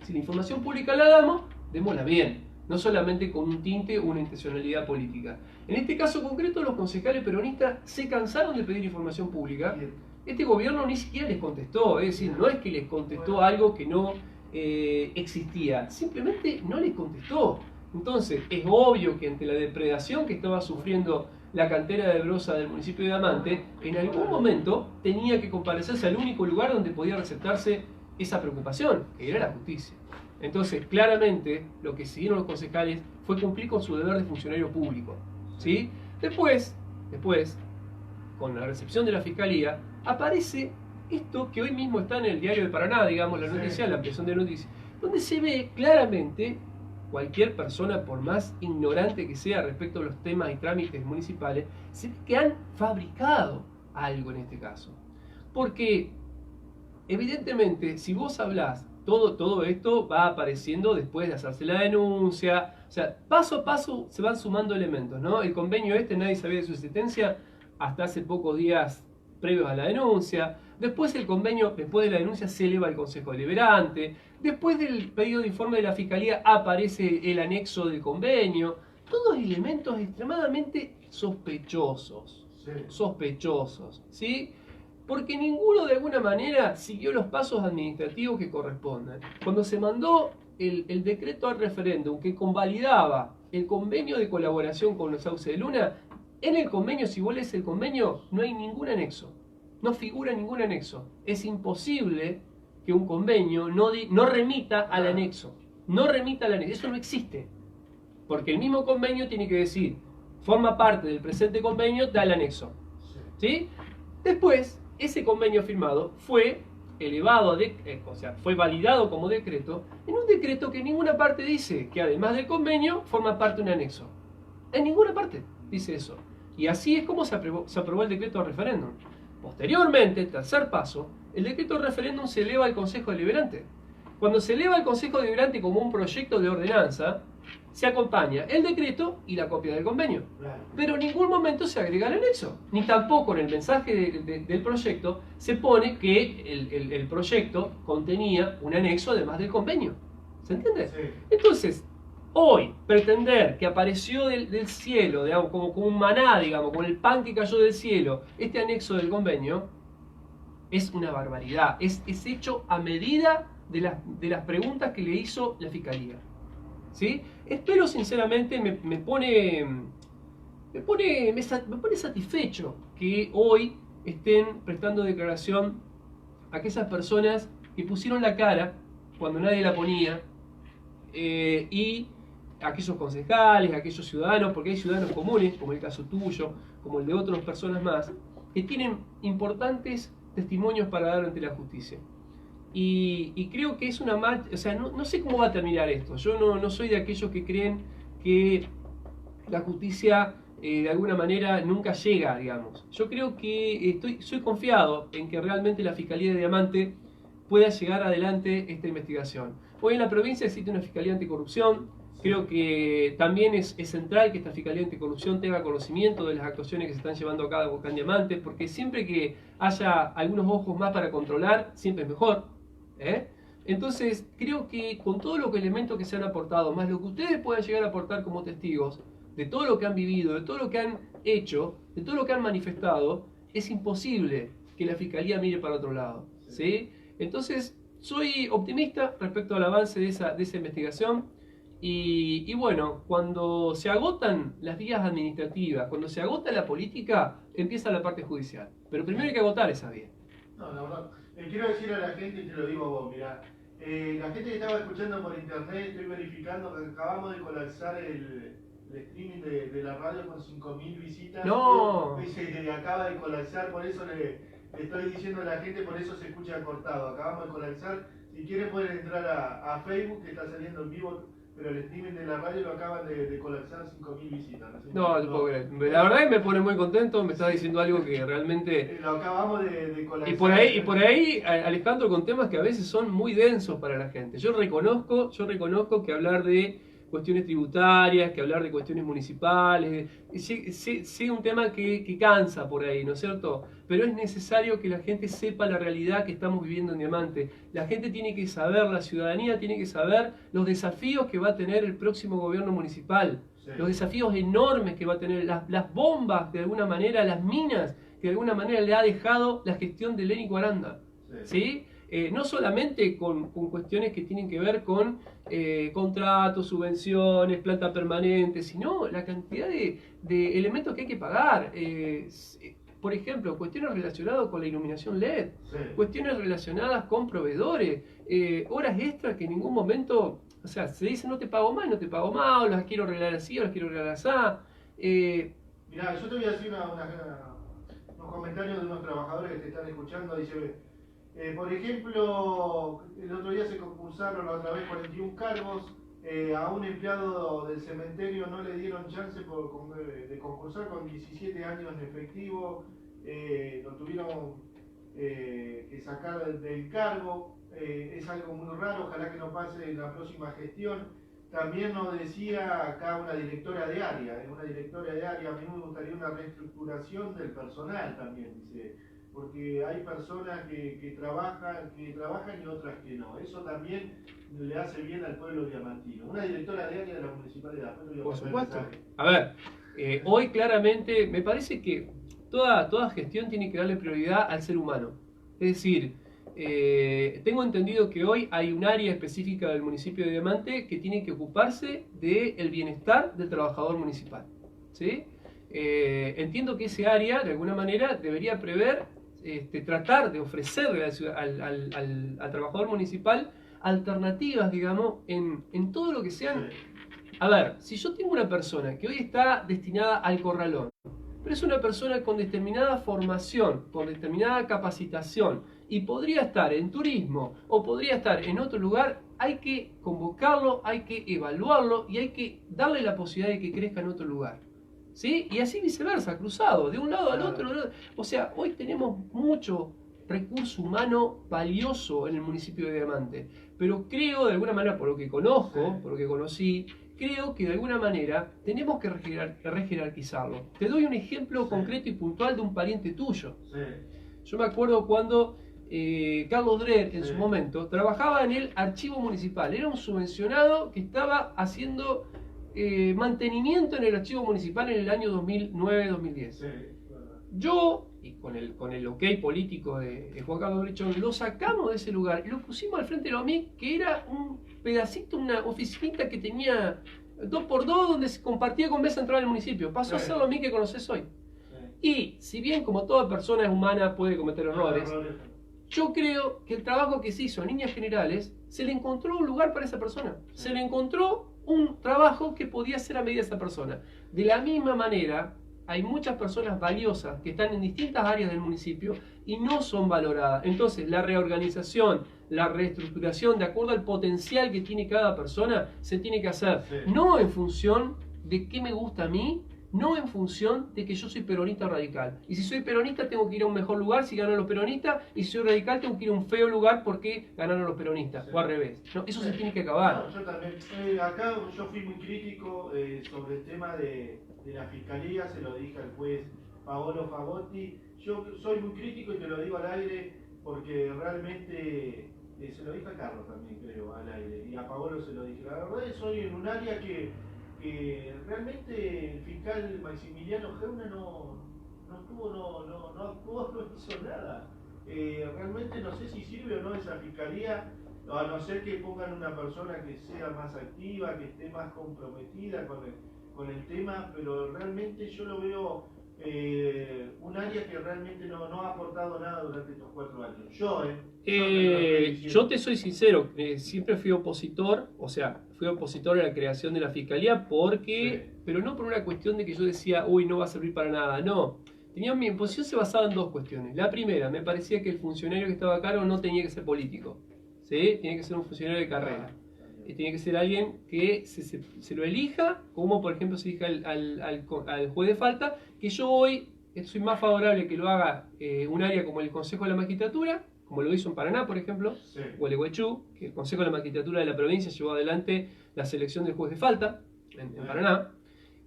Speaker 2: Si la información pública la damos, démosla bien. No solamente con un tinte o una intencionalidad política. En este caso concreto, los concejales peronistas se cansaron de pedir información pública. Este gobierno ni siquiera les contestó, es decir, no es que les contestó algo que no existía, simplemente no les contestó. Entonces, es obvio que ante la depredación que estaba sufriendo la cantera de brosa del municipio de Diamante, en algún momento tenía que comparecerse al único lugar donde podía receptarse esa preocupación, que era la justicia. Entonces, claramente, lo que siguieron los concejales fue cumplir con su deber de funcionario público, ¿sí? Después, con la recepción de la Fiscalía, aparece esto que hoy mismo está en el Diario de Paraná, digamos, la noticia, la ampliación de noticias, donde se ve claramente cualquier persona, por más ignorante que sea respecto a los temas y trámites municipales, se ve que han fabricado algo en este caso. Porque, evidentemente, si vos hablás, todo esto va apareciendo después de hacerse la denuncia, o sea, paso a paso se van sumando elementos, ¿no? El convenio nadie sabía de su existencia hasta hace pocos días previos a la denuncia. Después el convenio, después de la denuncia, se eleva al Consejo Deliberante. Después del pedido de informe de la Fiscalía aparece el anexo del convenio. Todos elementos extremadamente sospechosos. Sospechosos, ¿sí? Porque ninguno de alguna manera siguió los pasos administrativos que corresponden. Cuando se mandó el decreto al referéndum que convalidaba el convenio de colaboración con los Sauce de Luna, en el convenio, si vos lees el convenio, no hay ningún anexo. No figura ningún anexo. Es imposible que un convenio no remita al anexo. No remita al anexo. Eso no existe. Porque el mismo convenio tiene que decir, forma parte del presente convenio, da el anexo. ¿Sí? Después, ese convenio firmado fue elevado, o sea, fue validado como decreto, en un decreto que en ninguna parte dice que además del convenio, forma parte un anexo. En ninguna parte dice eso. Y así es como se aprobó el decreto de referéndum. Posteriormente, tercer paso, el decreto de referéndum se eleva al Consejo Deliberante. Cuando se eleva al Consejo Deliberante como un proyecto de ordenanza, se acompaña el decreto y la copia del convenio. Pero en ningún momento se agrega el anexo. Ni tampoco en el mensaje del proyecto se pone que el proyecto contenía un anexo además del convenio. ¿Se entiende? Sí. Entonces, hoy, pretender que apareció del cielo, digamos, como un maná, digamos, con el pan que cayó del cielo, este anexo del convenio, es una barbaridad. Es hecho a medida de las preguntas que le hizo la Fiscalía. ¿Sí? Espero sinceramente, me pone satisfecho que hoy estén prestando declaración a aquellas personas que pusieron la cara cuando nadie la ponía, y aquellos concejales, aquellos ciudadanos, porque hay ciudadanos comunes, como el caso tuyo, como el de otras personas más, que tienen importantes testimonios para dar ante la justicia. Y creo que es una marcha, o sea, no sé cómo va a terminar esto. Yo no soy de aquellos que creen que la justicia de alguna manera nunca llega, digamos. Yo creo que soy confiado en que realmente la Fiscalía de Diamante pueda llegar adelante esta investigación. Hoy en la provincia existe una Fiscalía Anticorrupción. Creo que también es central que esta Fiscalía Anticorrupción tenga conocimiento de las actuaciones que se están llevando a cabo acá en Diamante, porque siempre que haya algunos ojos más para controlar, siempre es mejor. Entonces, creo que con todos los elementos que se han aportado, más lo que ustedes puedan llegar a aportar como testigos, de todo lo que han vivido, de todo lo que han hecho, de todo lo que han manifestado, es imposible que la Fiscalía mire para otro lado, ¿sí? Entonces, soy optimista respecto al avance de esa investigación. Y bueno, cuando se agotan las vías administrativas, cuando se agota la política, empieza la parte judicial. Pero primero hay que agotar esa vía.
Speaker 1: No, la verdad. Quiero decir a la gente, y te lo digo a vos, mirá, la gente que estaba escuchando por internet, estoy verificando que acabamos de colapsar el streaming de la radio con 5.000 visitas.
Speaker 2: No.
Speaker 1: Acaba de colapsar, por eso le estoy diciendo a la gente, por eso se escucha cortado. Acabamos de colapsar. Si quieren pueden entrar a Facebook, que está saliendo en vivo, pero el streaming de la radio lo acaban de colapsar 5.000 visitas.
Speaker 2: No, te puedo creer. La verdad es que me pone muy contento, me estás diciendo algo que realmente...
Speaker 1: Lo acabamos de colapsar.
Speaker 2: Y por ahí, Alejandro, con temas que a veces son muy densos para la gente. Yo reconozco que hablar de cuestiones tributarias, que hablar de cuestiones municipales, sí un tema que cansa por ahí, ¿no es cierto? Pero es necesario que la gente sepa la realidad que estamos viviendo en Diamante. La gente tiene que saber, la ciudadanía tiene que saber los desafíos que va a tener el próximo gobierno municipal, los desafíos enormes que va a tener, las bombas, de alguna manera, las minas, que de alguna manera le ha dejado la gestión de Lenico Aranda, ¿sí? no solamente con cuestiones que tienen que ver con contratos, subvenciones, planta permanente, sino la cantidad de elementos que hay que pagar. Por ejemplo, cuestiones relacionadas con la iluminación LED,
Speaker 1: Sí.
Speaker 2: cuestiones relacionadas con proveedores, horas extras que en ningún momento, o sea, se dice no te pago más, no te pago más, o las quiero arreglar así, o las quiero arreglar así.
Speaker 1: Mirá, yo te voy a decir unos comentarios de unos trabajadores que te están escuchando. Dice, por ejemplo, el otro día se concursaron la otra vez 41 cargos. A un empleado del cementerio no le dieron chance de concursar con 17 años en efectivo. Lo tuvieron que sacar del cargo. Es algo muy raro, ojalá que no pase en la próxima gestión. También nos decía acá una directora de área, a mí me gustaría una reestructuración del personal también, dice, porque hay personas que trabajan y otras que no. Eso también le hace bien al pueblo diamantino. Una directora de área de la municipalidad.
Speaker 2: Por supuesto. A ver, hoy claramente me parece que toda gestión tiene que darle prioridad al ser humano. Es decir, tengo entendido que hoy hay un área específica del municipio de Diamante que tiene que ocuparse del bienestar del trabajador municipal. ¿Sí? Entiendo que ese área, de alguna manera, debería prever, tratar de ofrecerle al trabajador municipal alternativas, digamos, en todo lo que sean. A ver, si yo tengo una persona que hoy está destinada al corralón, pero es una persona con determinada formación, con determinada capacitación, y podría estar en turismo o podría estar en otro lugar, hay que convocarlo, hay que evaluarlo y hay que darle la posibilidad de que crezca en otro lugar. ¿Sí? Y así viceversa, cruzado, de un lado al otro. O sea, hoy tenemos mucho recurso humano valioso en el municipio de Diamante, pero creo, de alguna manera, por lo que conozco, por lo que conocí, creo que de alguna manera tenemos que rejerarquizarlo. Te doy un ejemplo concreto y puntual de un pariente tuyo. Yo me acuerdo cuando Carlos Dreher, en su momento, trabajaba en el archivo municipal. Era un subvencionado que estaba haciendo mantenimiento en el archivo municipal en el año 2009-2010. Yo, y con el ok político de Juan Carlos Brechón, lo sacamos de ese lugar y lo pusimos al frente de la OMIC, que era un pedacito, una oficinita que tenía 2x2 donde se compartía con Mesa Central del municipio. Pasó a ser la OMIC que conoces hoy. Y si bien como toda persona es humana puede cometer errores, yo creo que el trabajo que se hizo en líneas generales, se le encontró un lugar para esa persona. Se le encontró un trabajo que podía hacer a medida de esa persona. De la misma manera, hay muchas personas valiosas que están en distintas áreas del municipio y no son valoradas. Entonces, la reorganización, la reestructuración, de acuerdo al potencial que tiene cada persona, se tiene que hacer. No en función de qué me gusta a mí, no en función de que yo soy peronista o radical. Y si soy peronista tengo que ir a un mejor lugar si ganan los peronistas, y si soy radical tengo que ir a un feo lugar porque ganaron los peronistas, o al revés. No, eso se tiene que acabar.
Speaker 1: No, yo también. Acá yo fui muy crítico sobre el tema de la fiscalía, se lo dije al juez Paolo Fagotti. Yo soy muy crítico y te lo digo al aire porque realmente, se lo dije a Carlos también creo al aire, y a Paolo se lo dije. La verdad soy en un área que realmente el fiscal Maximiliano Geuna no actuó, no hizo nada. Realmente no sé si sirve o no esa fiscalía, a no ser que pongan una persona que sea más activa, que esté más comprometida con el tema, pero realmente yo lo veo un área que realmente no ha aportado nada durante estos 4 años. Yo
Speaker 2: te soy sincero, siempre fui opositor, o sea, fui opositor a la creación de la fiscalía pero no por una cuestión de que yo decía, uy, no va a servir para nada, no. Mi posición se basaba en 2 cuestiones. La primera, me parecía que el funcionario que estaba a cargo no tenía que ser político, ¿sí? Tiene que ser un funcionario de carrera. Tiene que ser alguien que se lo elija, como por ejemplo se elija al juez de falta, que yo hoy soy más favorable que lo haga un área como el Consejo de la Magistratura, como lo hizo en Paraná, por ejemplo, o el Gualeguaychú, que el Consejo de la Magistratura de la provincia llevó adelante la selección del juez de falta en Paraná.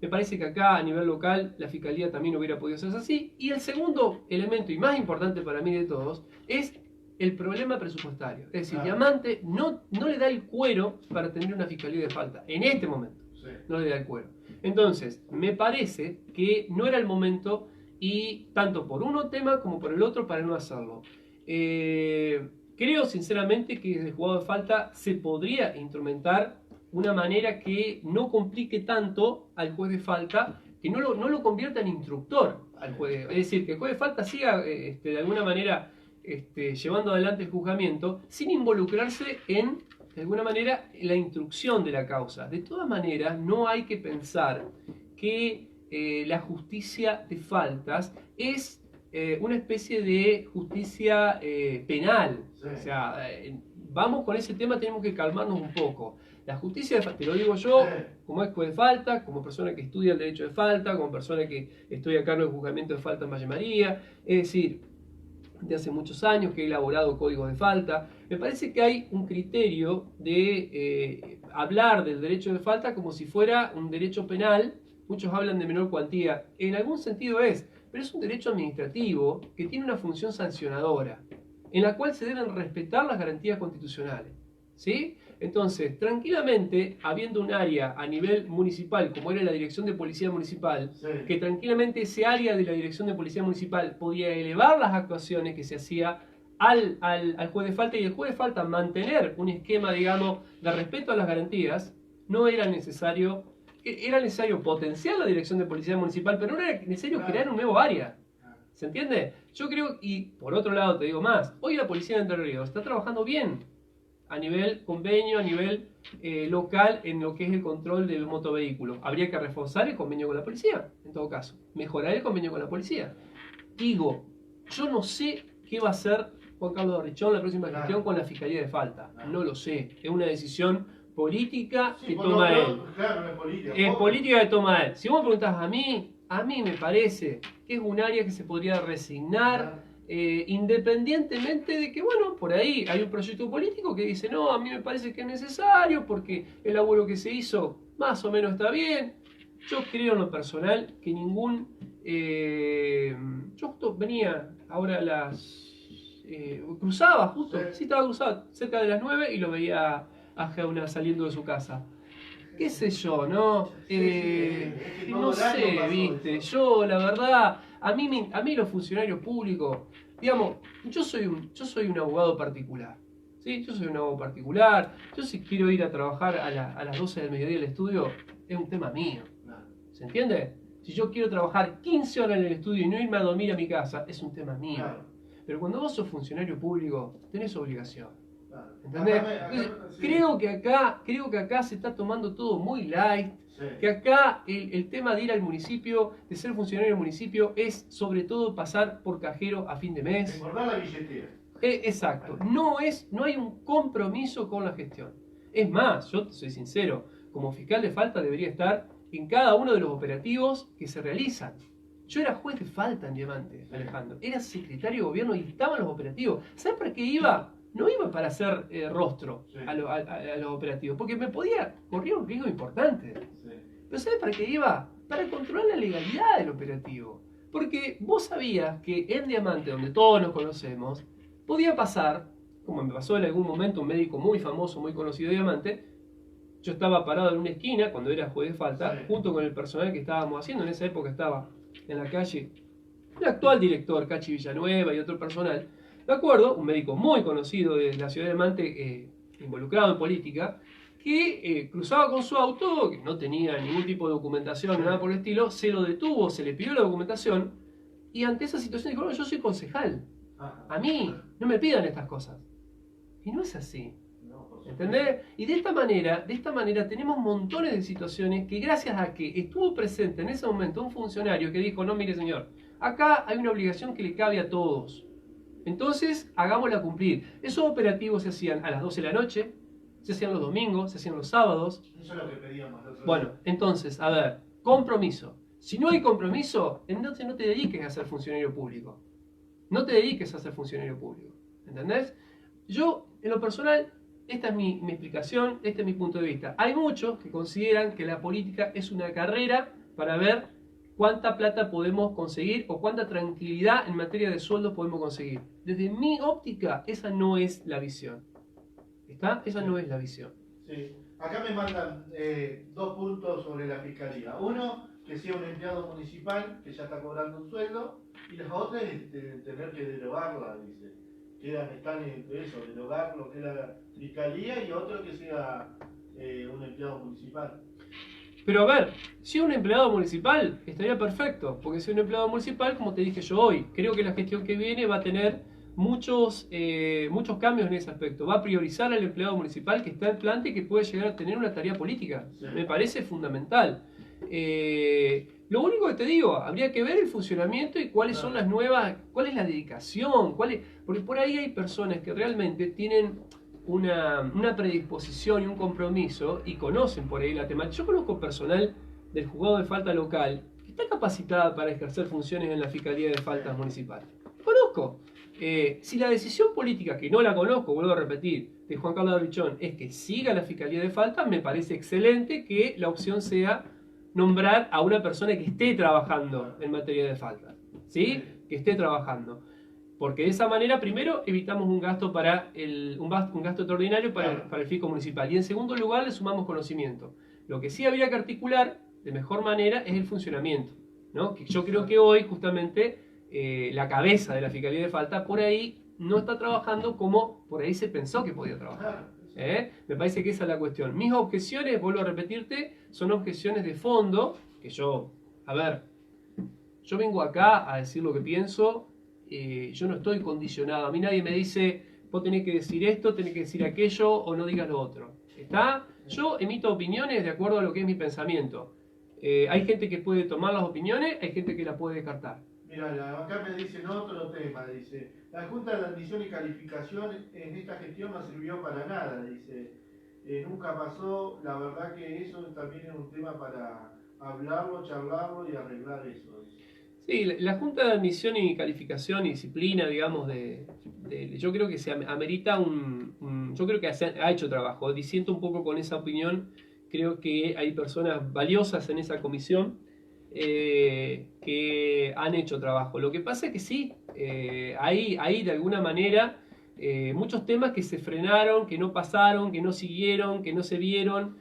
Speaker 2: Me parece que acá a nivel local la Fiscalía también hubiera podido hacerse así. Y el segundo elemento, y más importante para mí de todos, es el problema presupuestario. Es decir, Diamante no le da el cuero para tener una fiscalía de falta. En este momento no le da el cuero. Entonces, me parece que no era el momento, y tanto por uno tema como por el otro, para no hacerlo. Creo sinceramente que desde el juzgado de falta se podría instrumentar una manera que no complique tanto al juez de falta, que no lo convierta en instructor al juez. Es decir, que el juez de falta siga de alguna manera llevando adelante el juzgamiento sin involucrarse en, de alguna manera, la instrucción de la causa. De todas maneras, no hay que pensar que la justicia de faltas es una especie de justicia penal.
Speaker 1: Sí.
Speaker 2: O sea, vamos con ese tema, tenemos que calmarnos un poco. La justicia de falta, te lo digo yo,
Speaker 1: Sí.
Speaker 2: como ex juez de falta, como persona que estudia el derecho de falta, como persona que estoy a cargo del juzgamiento de falta en Valle María, es decir, de hace muchos años que he elaborado códigos de falta. Me parece que hay un criterio de hablar del derecho de falta como si fuera un derecho penal. Muchos hablan de menor cuantía. En algún sentido es, pero es un derecho administrativo que tiene una función sancionadora, en la cual se deben respetar las garantías constitucionales. ¿Sí? Entonces, tranquilamente, habiendo un área a nivel municipal, como era la Dirección de Policía Municipal,
Speaker 1: Sí.
Speaker 2: que tranquilamente ese área de la Dirección de Policía Municipal podía elevar las actuaciones que se hacía al juez de falta, y el juez de falta mantener un esquema, digamos, de respeto a las garantías. No era necesario, era necesario potenciar la Dirección de Policía Municipal, pero no era necesario crear un nuevo área. ¿Se entiende? Yo creo, y por otro lado te digo más, hoy la Policía de Entre Ríos está trabajando bien a nivel convenio, a nivel local, en lo que es el control del motovehículo. Habría que reforzar el convenio con la policía, en todo caso. Mejorar el convenio con la policía. Digo, yo no sé qué va a hacer Juan Carlos Riccón la próxima gestión con la Fiscalía de Falta. No lo sé. Es una decisión política que toma él.
Speaker 1: Claro, no es política.
Speaker 2: Es política que toma él. Si vos me preguntás a mí me parece que es un área que se podría resignar. Independientemente de que, bueno, por ahí hay un proyecto político que dice, no, a mí me parece que es necesario porque el laburo que se hizo más o menos está bien. Yo creo en lo personal que ningún... yo justo venía ahora a las... cruzaba justo, sí estaba cruzado, cerca de las 9 y lo veía a Geuna saliendo de su casa. Qué sé yo, ¿no? No sé, viste. Yo, la verdad, a mí los funcionarios públicos, digamos, yo soy un abogado particular. ¿Sí? Yo soy un abogado particular. Yo si quiero ir a trabajar a las 12 del mediodía al estudio, es un tema mío. ¿Se entiende? Si yo quiero trabajar 15 horas en el estudio y no irme a dormir a mi casa, es un tema mío. Pero cuando vos sos funcionario público, tenés obligación. ¿Entendés? Entonces, creo que acá se está tomando todo muy light. Sí. Que acá el tema de ir al municipio, de ser funcionario del municipio, es sobre todo pasar por cajero a fin de mes.
Speaker 1: Engordar la billetera.
Speaker 2: Exacto. No hay un compromiso con la gestión. Es más, yo te soy sincero, como fiscal de falta debería estar en cada uno de los operativos que se realizan. Yo era juez de falta en Diamante, Alejandro. Era secretario de gobierno y estaba en los operativos. ¿Sabes para qué iba? No iba para hacer rostro a los operativos, porque corría un riesgo importante. Sí. Pero ¿sabes para qué iba? Para controlar la legalidad del operativo. Porque vos sabías que en Diamante, donde todos nos conocemos, podía pasar, como me pasó en algún momento un médico muy famoso, muy conocido de Diamante, yo estaba parado en una esquina cuando era juez de falta, junto con el personal que estábamos haciendo. En esa época estaba en la calle el actual director, Cachi Villanueva, y otro personal. Me acuerdo, un médico muy conocido de la ciudad de Diamante, involucrado en política, que cruzaba con su auto, que no tenía ningún tipo de documentación, nada por el estilo, se lo detuvo, se le pidió la documentación, y ante esa situación dijo, no, yo soy concejal, a mí no me pidan estas cosas. Y no es así. ¿Entendés? Y de esta manera tenemos montones de situaciones que gracias a que estuvo presente en ese momento un funcionario que dijo, no, mire señor, acá hay una obligación que le cabe a todos. Entonces, hagámosla cumplir. Esos operativos se hacían a las 12 de la noche, se hacían los domingos, se hacían los sábados.
Speaker 1: Eso es lo que pedíamos.
Speaker 2: Bueno, entonces, a ver, compromiso. Si no hay compromiso, entonces no te dediques a ser funcionario público. No te dediques a ser funcionario público. ¿Entendés? Yo, en lo personal, esta es mi explicación, este es mi punto de vista. Hay muchos que consideran que la política es una carrera para ver cuánta plata podemos conseguir o cuánta tranquilidad en materia de sueldos podemos conseguir. Desde mi óptica, esa no es la visión. ¿Está? Esa no es la visión.
Speaker 1: Sí. Acá me mandan 2 puntos sobre la fiscalía. Uno, que sea un empleado municipal que ya está cobrando un sueldo, y la otra es tener que derogarla, dice. están entre eso, derogar lo que es la fiscalía y otro que sea un empleado municipal.
Speaker 2: Pero a ver, si es un empleado municipal, estaría perfecto, porque si es un empleado municipal, como te dije yo hoy, creo que la gestión que viene va a tener muchos cambios en ese aspecto. Va a priorizar al empleado municipal que está en planta y que puede llegar a tener una tarea política.
Speaker 1: Sí.
Speaker 2: Me parece fundamental. Lo único que te digo, habría que ver el funcionamiento y cuáles son las nuevas, cuál es la dedicación, porque por ahí hay personas que realmente tienen una predisposición y un compromiso y conocen por ahí la temática. Yo conozco personal del juzgado de falta local que está capacitada para ejercer funciones en la Fiscalía de Faltas Municipal. Conozco. Si la decisión política, que no la conozco, vuelvo a repetir, de Juan Carlos Arbichón es que siga la Fiscalía de Faltas, me parece excelente que la opción sea nombrar a una persona que esté trabajando en materia de faltas, ¿sí? Que esté trabajando. Porque de esa manera, primero, evitamos un gasto un gasto extraordinario para el fisco municipal. Y en segundo lugar, le sumamos conocimiento. Lo que sí habría que articular de mejor manera es el funcionamiento, ¿no? Que yo creo que hoy, justamente, la cabeza de la Fiscalía de Falta, por ahí no está trabajando como por ahí se pensó que podía trabajar. Me parece que esa es la cuestión. Mis objeciones, vuelvo a repetirte, son objeciones de fondo, que yo vengo acá a decir lo que pienso. Yo no estoy condicionado. A mí nadie me dice, vos tenés que decir esto, tenés que decir aquello, o no digas lo otro. ¿Está? Yo emito opiniones de acuerdo a lo que es mi pensamiento. Hay gente que puede tomar las opiniones, hay gente que las puede descartar.
Speaker 1: Mira, acá me dicen otro tema, dice, la Junta de Admisión y Calificación en esta gestión no sirvió para nada, dice, nunca pasó, la verdad que eso también es un tema para hablarlo, charlarlo y arreglar eso. Dice.
Speaker 2: Sí, la Junta de Admisión y Calificación y Disciplina, digamos, yo creo que se amerita yo creo que ha hecho trabajo, disiento un poco con esa opinión, creo que hay personas valiosas en esa comisión, que han hecho trabajo. Lo que pasa es que sí, hay de alguna manera muchos temas que se frenaron, que no pasaron, que no siguieron, que no se vieron,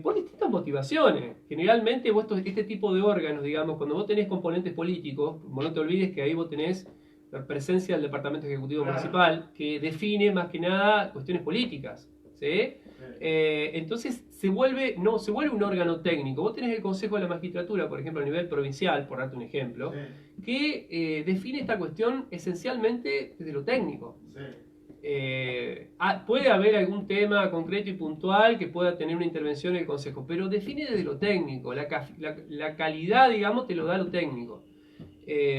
Speaker 2: por distintas motivaciones. Generalmente este tipo de órganos, digamos, cuando vos tenés componentes políticos, vos no te olvides que ahí vos tenés la presencia del Departamento Ejecutivo Municipal, que define más que nada cuestiones políticas, ¿sí? Entonces se vuelve un órgano técnico. Vos tenés el Consejo de la Magistratura, por ejemplo, a nivel provincial, por darte un ejemplo, que define esta cuestión esencialmente desde lo técnico. Puede haber algún tema concreto y puntual que pueda tener una intervención en el Consejo, pero define desde lo técnico. La calidad, digamos, te lo da lo técnico.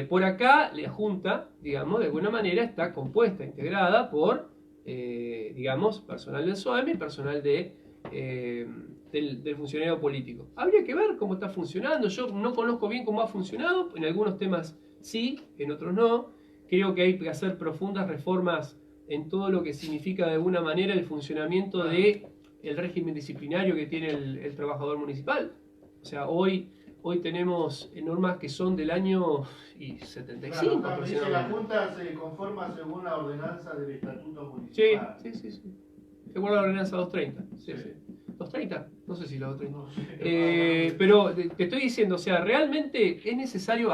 Speaker 2: Por acá, la Junta, digamos, de alguna manera está compuesta, integrada por digamos, personal del SOEM y personal del funcionario político. Habría que ver cómo está funcionando. Yo no conozco bien cómo ha funcionado. En algunos temas sí, en otros no. Creo que hay que hacer profundas reformas en todo lo que significa de alguna manera el funcionamiento del régimen disciplinario que tiene el trabajador municipal. O sea, hoy tenemos normas que son del año 75.
Speaker 1: Claro, dice la Junta se conforma según la ordenanza del Estatuto Municipal.
Speaker 2: Sí. Recuerdo la ordenanza 230. Sí. 230, no sé si la 230.
Speaker 1: No sé,
Speaker 2: pero te estoy diciendo, o sea, realmente es necesario,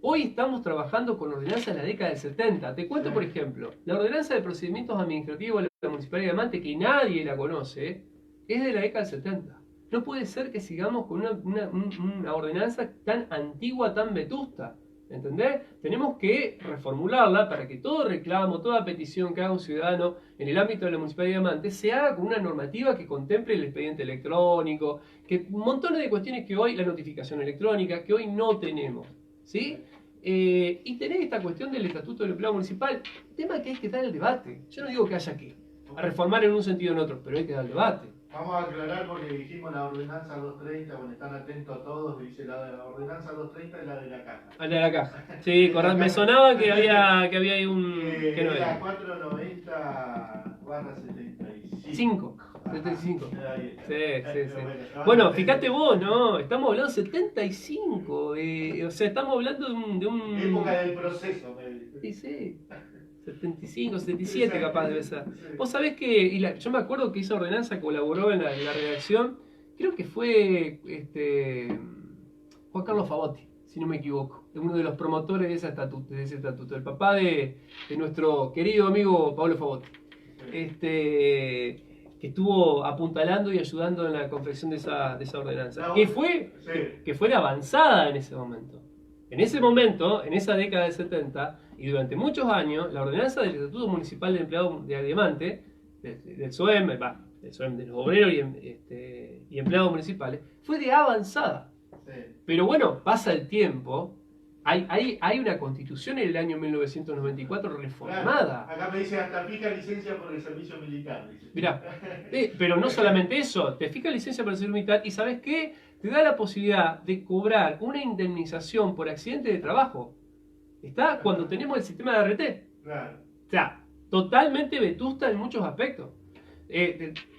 Speaker 2: hoy estamos trabajando con ordenanzas de la década del 70. Te cuento, por ejemplo, la ordenanza de procedimientos administrativos de la Municipalidad de Diamante, que nadie la conoce, es de la década del 70. No puede ser que sigamos con una ordenanza tan antigua, tan vetusta. ¿Entendés? Tenemos que reformularla para que todo reclamo, toda petición que haga un ciudadano en el ámbito de la Municipalidad de Diamante se haga con una normativa que contemple el expediente electrónico, que montones de cuestiones que hoy, la notificación electrónica, que hoy no tenemos. ¿Sí? Y tenés esta cuestión del Estatuto del Empleado Municipal, tema que hay que dar el debate. Yo no digo que haya que reformar en un sentido o en otro, pero hay que dar el debate.
Speaker 1: Vamos a aclarar porque dijimos la ordenanza 230, bueno, están atentos a todos, dice la ordenanza 230 es la de la caja.
Speaker 2: La de la caja. Sí, me sonaba que había ahí un... que no
Speaker 1: era
Speaker 2: era.
Speaker 1: 490/75.
Speaker 2: 75.
Speaker 1: Ahí está.
Speaker 2: Sí. Bueno, fíjate vos, ¿no? Estamos hablando de 75. O sea, estamos hablando de un...
Speaker 1: Época del proceso, me dice.
Speaker 2: Sí. 75, 77 capaz debe ser. Vos sabés que, yo me acuerdo que esa ordenanza colaboró en la redacción, creo que fue Juan Carlos Favotti. si no me equivoco, uno de los promotores de ese estatuto, el papá de nuestro querido amigo Pablo Favot, que estuvo apuntalando y ayudando en la confección de esa ordenanza, que fue de avanzada en ese momento. En ese momento, en esa década del 70, y durante muchos años, la ordenanza del Estatuto Municipal de Empleados de Diamante, del SOEM, de los obreros y empleados municipales, fue de avanzada. Sí. Pero bueno, pasa el tiempo, hay una constitución en el año 1994 reformada.
Speaker 1: Claro, acá me dice hasta fija licencia por el servicio militar.
Speaker 2: Mirá, pero no solamente eso, te fija licencia por el servicio militar y ¿sabes qué? Te da la posibilidad de cobrar una indemnización por accidente de trabajo. ¿Está? Cuando tenemos el sistema de RT.
Speaker 1: Claro.
Speaker 2: O sea, totalmente vetusta en muchos aspectos.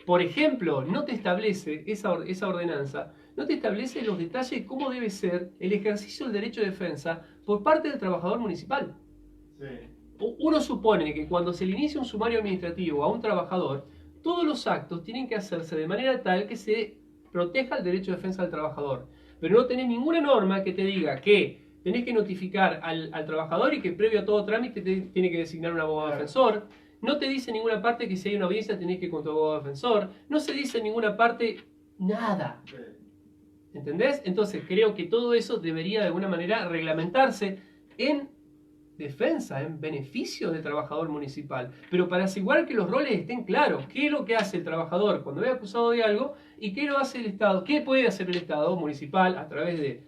Speaker 2: Por ejemplo, no te establece esa ordenanza, no te establece los detalles de cómo debe ser el ejercicio del derecho de defensa por parte del trabajador municipal. Sí. Uno supone que cuando se le inicia un sumario administrativo a un trabajador, todos los actos tienen que hacerse de manera tal que se proteja el derecho de defensa del trabajador. Pero no tenés ninguna norma que te diga que tenés que notificar al trabajador y que previo a todo trámite tiene que designar un abogado defensor. No te dice en ninguna parte que si hay una audiencia tenés que ir con tu abogado defensor. No se dice en ninguna parte nada. ¿Entendés? Entonces creo que todo eso debería de alguna manera reglamentarse en defensa, en beneficio del trabajador municipal. Pero para asegurar que los roles estén claros. ¿Qué es lo que hace el trabajador cuando ve acusado de algo? ¿Y qué lo hace el Estado? ¿Qué puede hacer el Estado municipal a través de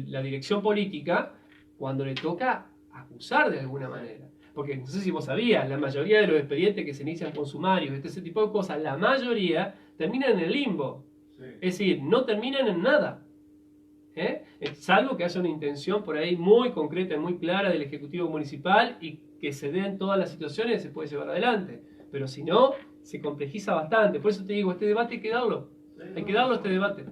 Speaker 2: la dirección política cuando le toca acusar de alguna manera? Porque no sé si vos sabías, la mayoría de los expedientes que se inician con sumarios, ese tipo de cosas, la mayoría terminan en el limbo. Sí. Es decir, no terminan en nada. Salvo que haya una intención por ahí muy concreta y muy clara del Ejecutivo Municipal y que se den todas las situaciones y se puede llevar adelante. Pero si no, se complejiza bastante. Por eso te digo, este debate hay que darlo. Hay que darlo este debate.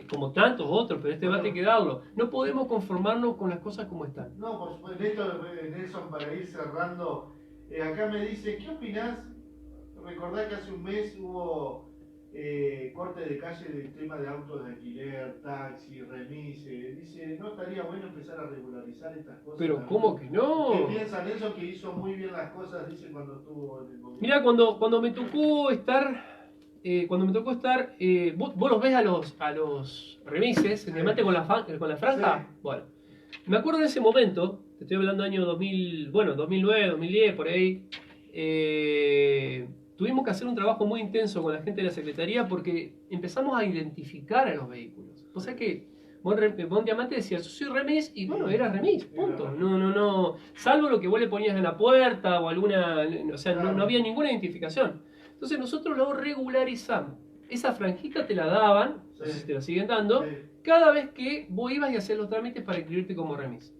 Speaker 2: Como tantos otros, pero este debate hay que darlo. No podemos conformarnos con las cosas como están.
Speaker 1: No, por supuesto, Nelson, para ir cerrando, acá me dice, ¿qué opinás? Recordá que hace un mes hubo corte de calle del tema de autos de alquiler, taxi, remise. Dice, ¿no estaría bueno empezar a regularizar estas cosas?
Speaker 2: Pero ¿cómo que no?
Speaker 1: ¿Qué piensa Nelson que hizo muy bien las cosas, dice, cuando estuvo en el gobierno?
Speaker 2: Mirá, cuando me tocó estar... vos los ves a los remises, sí, con la franja. Sí. Bueno, me acuerdo de ese momento, te estoy hablando del año 2009, 2010, por ahí. Tuvimos que hacer un trabajo muy intenso con la gente de la Secretaría porque empezamos a identificar a los vehículos. O sea que Bon Diamante decía, yo soy remis, y bueno, era remis, punto. No, salvo lo que vos le ponías en la puerta o alguna, o sea, no había ninguna identificación. Entonces nosotros lo regularizamos. Esa franjita te la daban, no sé si te la siguen dando, cada vez que vos ibas y hacías los trámites para inscribirte como remis.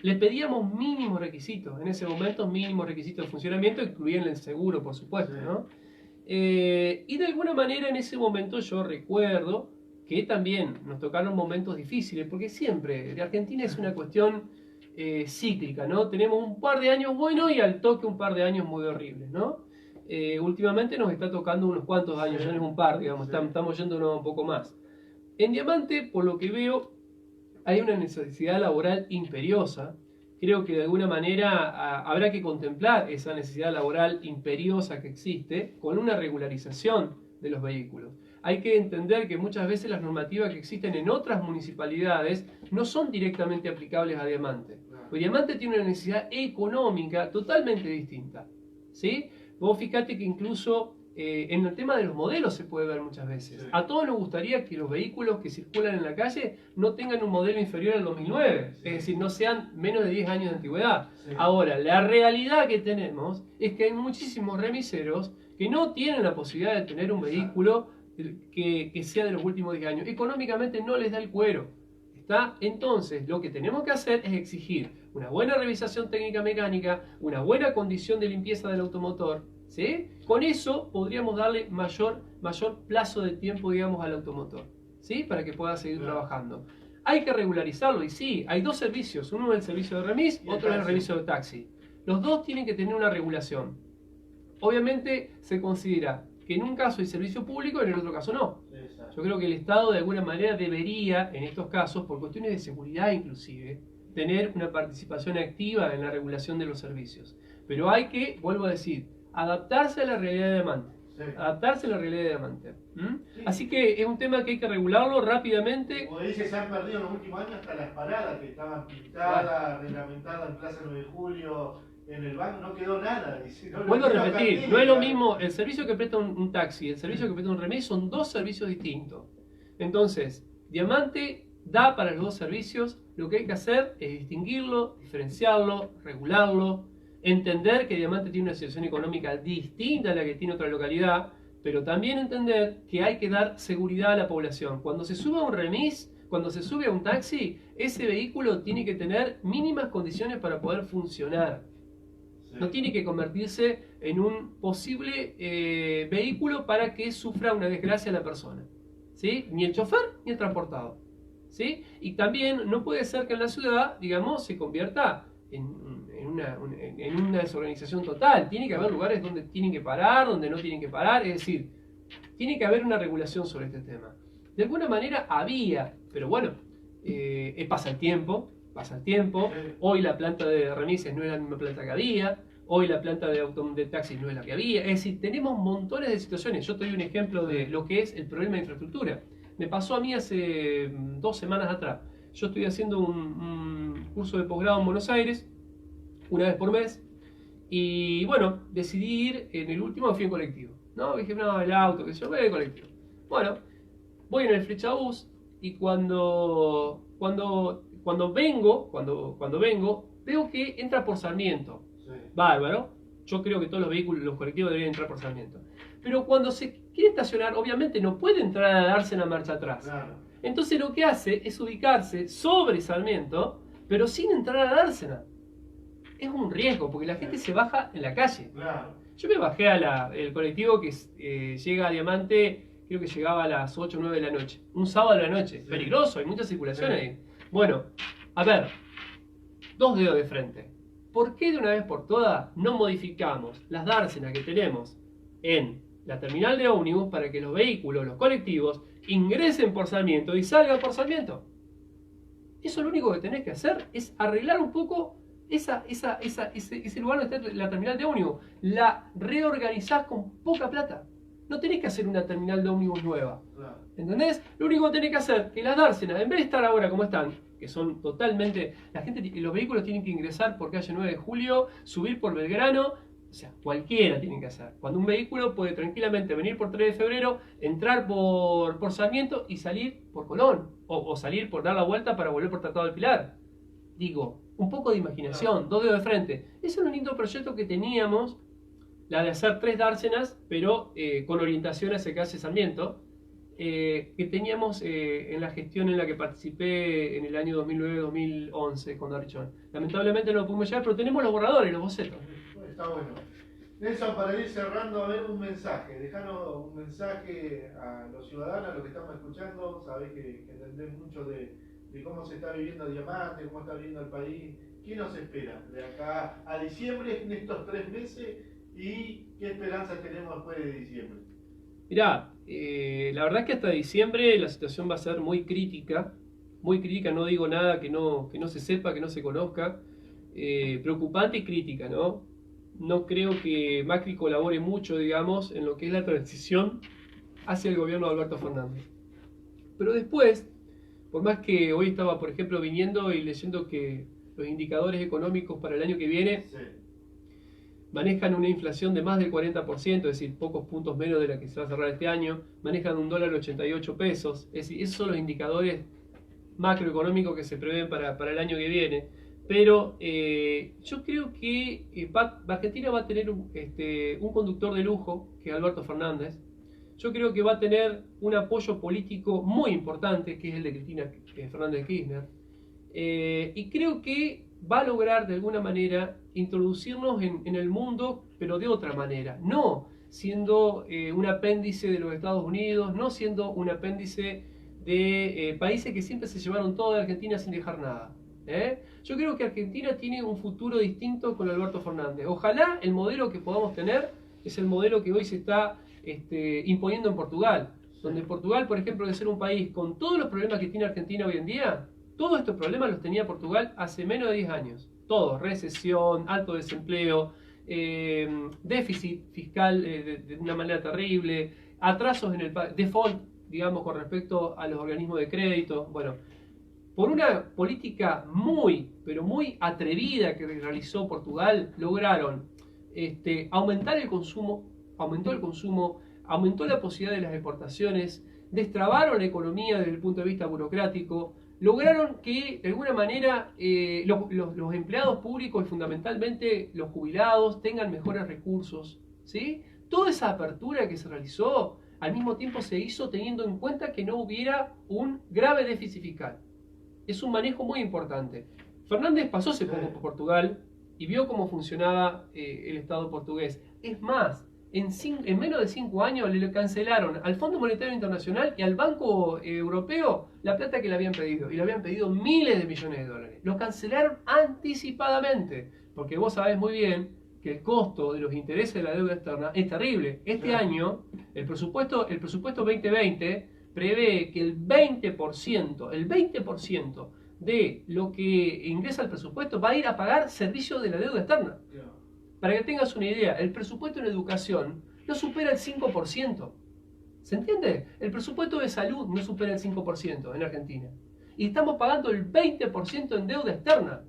Speaker 2: Les pedíamos mínimos requisitos, en ese momento mínimos requisitos de funcionamiento, incluían el seguro, por supuesto, ¿no? Y de alguna manera en ese momento yo recuerdo que también nos tocaron momentos difíciles, porque siempre, de Argentina es una cuestión cíclica, ¿no? Tenemos un par de años buenos y al toque un par de años muy horribles, ¿no? Últimamente nos está tocando unos cuantos años, ya no es un par, digamos, estamos yéndonos un poco más. En Diamante, por lo que veo, hay una necesidad laboral imperiosa. Creo que de alguna manera habrá que contemplar esa necesidad laboral imperiosa que existe con una regularización de los vehículos. Hay que entender que muchas veces las normativas que existen en otras municipalidades no son directamente aplicables a Diamante. Porque Diamante tiene una necesidad económica totalmente distinta, ¿sí? Vos fíjate que incluso en el tema de los modelos se puede ver muchas veces. Sí. A todos nos gustaría que los vehículos que circulan en la calle no tengan un modelo inferior al 2009. Sí. Es decir, no sean menos de 10 años de antigüedad. Sí. Ahora, la realidad que tenemos es que hay muchísimos remiseros que no tienen la posibilidad de tener un vehículo que sea de los últimos 10 años. Económicamente no les da el cuero. ¿Está? Entonces, lo que tenemos que hacer es exigir una buena revisación técnica mecánica, una buena condición de limpieza del automotor, ¿sí? Con eso podríamos darle mayor plazo de tiempo, digamos, al automotor, ¿sí? Para que pueda seguir trabajando. Hay que regularizarlo, y sí, hay dos servicios. Uno es el servicio de remis, otro es el servicio de taxi. Los dos tienen que tener una regulación. Obviamente se considera que en un caso hay servicio público y en el otro caso no. Sí.
Speaker 1: Exacto.
Speaker 2: Yo creo que el Estado de alguna manera debería, en estos casos, por cuestiones de seguridad inclusive, tener una participación activa en la regulación de los servicios. Pero hay que, vuelvo a decir, adaptarse a la realidad de Diamante.
Speaker 1: Sí.
Speaker 2: Adaptarse a la realidad de Diamante.
Speaker 1: Sí.
Speaker 2: Así que es un tema que hay que regularlo rápidamente.
Speaker 1: Como dice, se han perdido en los últimos años hasta las paradas que estaban pintadas, reglamentadas en Plaza 9 de Julio, en el banco, no quedó nada. Dice, no,
Speaker 2: Vuelvo a
Speaker 1: quedó
Speaker 2: repetir,
Speaker 1: carteles,
Speaker 2: no es lo
Speaker 1: claro.
Speaker 2: mismo el servicio que presta un taxi, el servicio que presta un remis, son dos servicios distintos. Entonces, Diamante da para los dos servicios. Lo que hay que hacer es distinguirlo, diferenciarlo, regularlo, entender que Diamante tiene una situación económica distinta a la que tiene otra localidad, pero también entender que hay que dar seguridad a la población. Cuando se sube a un remis, cuando se sube a un taxi, ese vehículo tiene que tener mínimas condiciones para poder funcionar.
Speaker 1: Sí.
Speaker 2: No tiene que convertirse en un posible vehículo para que sufra una desgracia la persona, ¿sí? Ni el chofer ni el transportado, ¿sí? Y también no puede ser que en la ciudad, digamos, se convierta en una desorganización total. Tiene que haber lugares donde tienen que parar, donde no tienen que parar, es decir, tiene que haber una regulación sobre este tema. De alguna manera había, pero bueno, pasa el tiempo. Hoy la planta de remises no es la misma planta que había, hoy la planta de taxis no es la que había. Es decir, tenemos montones de situaciones. Yo te doy un ejemplo de lo que es el problema de infraestructura. Me pasó a mí hace 2 semanas atrás. Yo estoy haciendo un curso de posgrado en Buenos Aires, una vez por mes, y bueno, decidí ir, en el último fui en colectivo. No, dije, no, el auto, que yo voy en colectivo. Bueno, voy en el Flechabús y cuando vengo, veo que entra por Sarmiento.
Speaker 1: Sí.
Speaker 2: Bárbaro. Yo creo que todos los vehículos, los colectivos deberían entrar por Sarmiento. Pero cuando se quiere estacionar, obviamente no puede entrar a darse una marcha atrás.
Speaker 1: Claro.
Speaker 2: Entonces lo que hace es ubicarse sobre Sarmiento, pero sin entrar a dársela. Es un riesgo, porque la gente se baja en la calle.
Speaker 1: Claro.
Speaker 2: Yo me bajé el colectivo que llega a Diamante, creo que llegaba a las 8 o 9 de la noche. Un sábado de la noche.
Speaker 1: Sí.
Speaker 2: Peligroso, hay mucha circulación
Speaker 1: Sí.
Speaker 2: ahí. Bueno, a ver, 2 dedos de frente. ¿Por qué de una vez por todas no modificamos las dársenas que tenemos en la terminal de ómnibus para que los vehículos, los colectivos, ingresen por Sarmiento y salgan por Sarmiento? Eso lo único que tenés que hacer es arreglar un poco ese lugar donde está la terminal de ómnibus. La reorganizás con poca plata. No tenés que hacer una terminal de ómnibus nueva.
Speaker 1: Claro.
Speaker 2: ¿Entendés? Lo único que tenés que hacer es que las dársenas, en vez de estar ahora como están, que son totalmente... los vehículos tienen que ingresar por calle 9 de Julio, subir por Belgrano, o sea, cualquiera tiene que hacer. Cuando un vehículo puede tranquilamente venir por 3 de febrero, entrar por Sarmiento y salir por Colón, o salir por dar la vuelta para volver por Tratado del Pilar. Digo, un poco de imaginación, 2 dedos de frente. Ese es un lindo proyecto que teníamos, la de hacer 3 dársenas, pero con orientación hacia calle Sarmiento, que teníamos en la gestión en la que participé en el año 2009-2011 con Darrichón. Lamentablemente no lo pudimos llevar, pero tenemos los borradores, los bocetos.
Speaker 1: Está bueno. Nelson, para ir cerrando, a ver un mensaje. Dejanos un mensaje a los ciudadanos, a los que estamos escuchando. Sabés que entendés mucho de cómo se está viviendo Diamante, cómo está viviendo el país. ¿Qué nos espera de acá a diciembre en estos 3 meses? ¿Y qué esperanzas tenemos después de diciembre?
Speaker 2: Mirá, la verdad es que hasta diciembre la situación va a ser muy crítica, no digo nada que no se sepa, que no se conozca, preocupante y crítica, ¿no? No creo que Macri colabore mucho, digamos, en lo que es la transición hacia el gobierno de Alberto Fernández. Pero después, por más que hoy estaba, por ejemplo, viniendo y leyendo que los indicadores económicos para el año que viene
Speaker 1: Sí.
Speaker 2: manejan una inflación de más del 40%, es decir, pocos puntos menos de la que se va a cerrar este año, manejan un dólar 88 pesos, es decir, esos son los indicadores macroeconómicos que se prevén para el año que viene. Pero yo creo que Argentina va a tener un conductor de lujo, que es Alberto Fernández. Yo creo que va a tener un apoyo político muy importante, que es el de Cristina Fernández de Kirchner. Y creo que va a lograr de alguna manera introducirnos en el mundo, pero de otra manera. No siendo un apéndice de los Estados Unidos, no siendo un apéndice de países que siempre se llevaron todo de Argentina sin dejar nada. Yo creo que Argentina tiene un futuro distinto con Alberto Fernández. Ojalá el modelo que podamos tener es el modelo que hoy se está imponiendo en Portugal. donde Portugal, por ejemplo, de ser un país con todos los problemas que tiene Argentina hoy en día, todos estos problemas los tenía Portugal hace menos de 10 años. Todos, recesión, alto desempleo, déficit fiscal de una manera terrible, atrasos en el default, digamos, con respecto a los organismos de crédito. Bueno, por una política muy, pero muy atrevida que realizó Portugal, lograron aumentar el consumo, aumentó la posibilidad de las exportaciones, destrabaron la economía desde el punto de vista burocrático, lograron que de alguna manera los empleados públicos y fundamentalmente los jubilados tengan mejores recursos, ¿sí? Toda esa apertura que se realizó al mismo tiempo se hizo teniendo en cuenta que no hubiera un grave déficit fiscal. Es un manejo muy importante. Fernández pasó hace poco por Portugal y vio cómo funcionaba el Estado portugués. Es más, en menos de 5 años le cancelaron al Fondo Monetario Internacional y al Banco Europeo la plata que le habían pedido. Y le habían pedido miles de millones de dólares. Lo cancelaron anticipadamente. Porque vos sabés muy bien que el costo de los intereses de la deuda externa es terrible. Este año, el presupuesto 2020 prevé que el 20% de lo que ingresa al presupuesto va a ir a pagar servicios de la deuda externa. Para que tengas una idea, el presupuesto en educación no supera el 5%. ¿Se entiende? El presupuesto de salud no supera el 5% en Argentina. Y estamos pagando el 20% en deuda externa.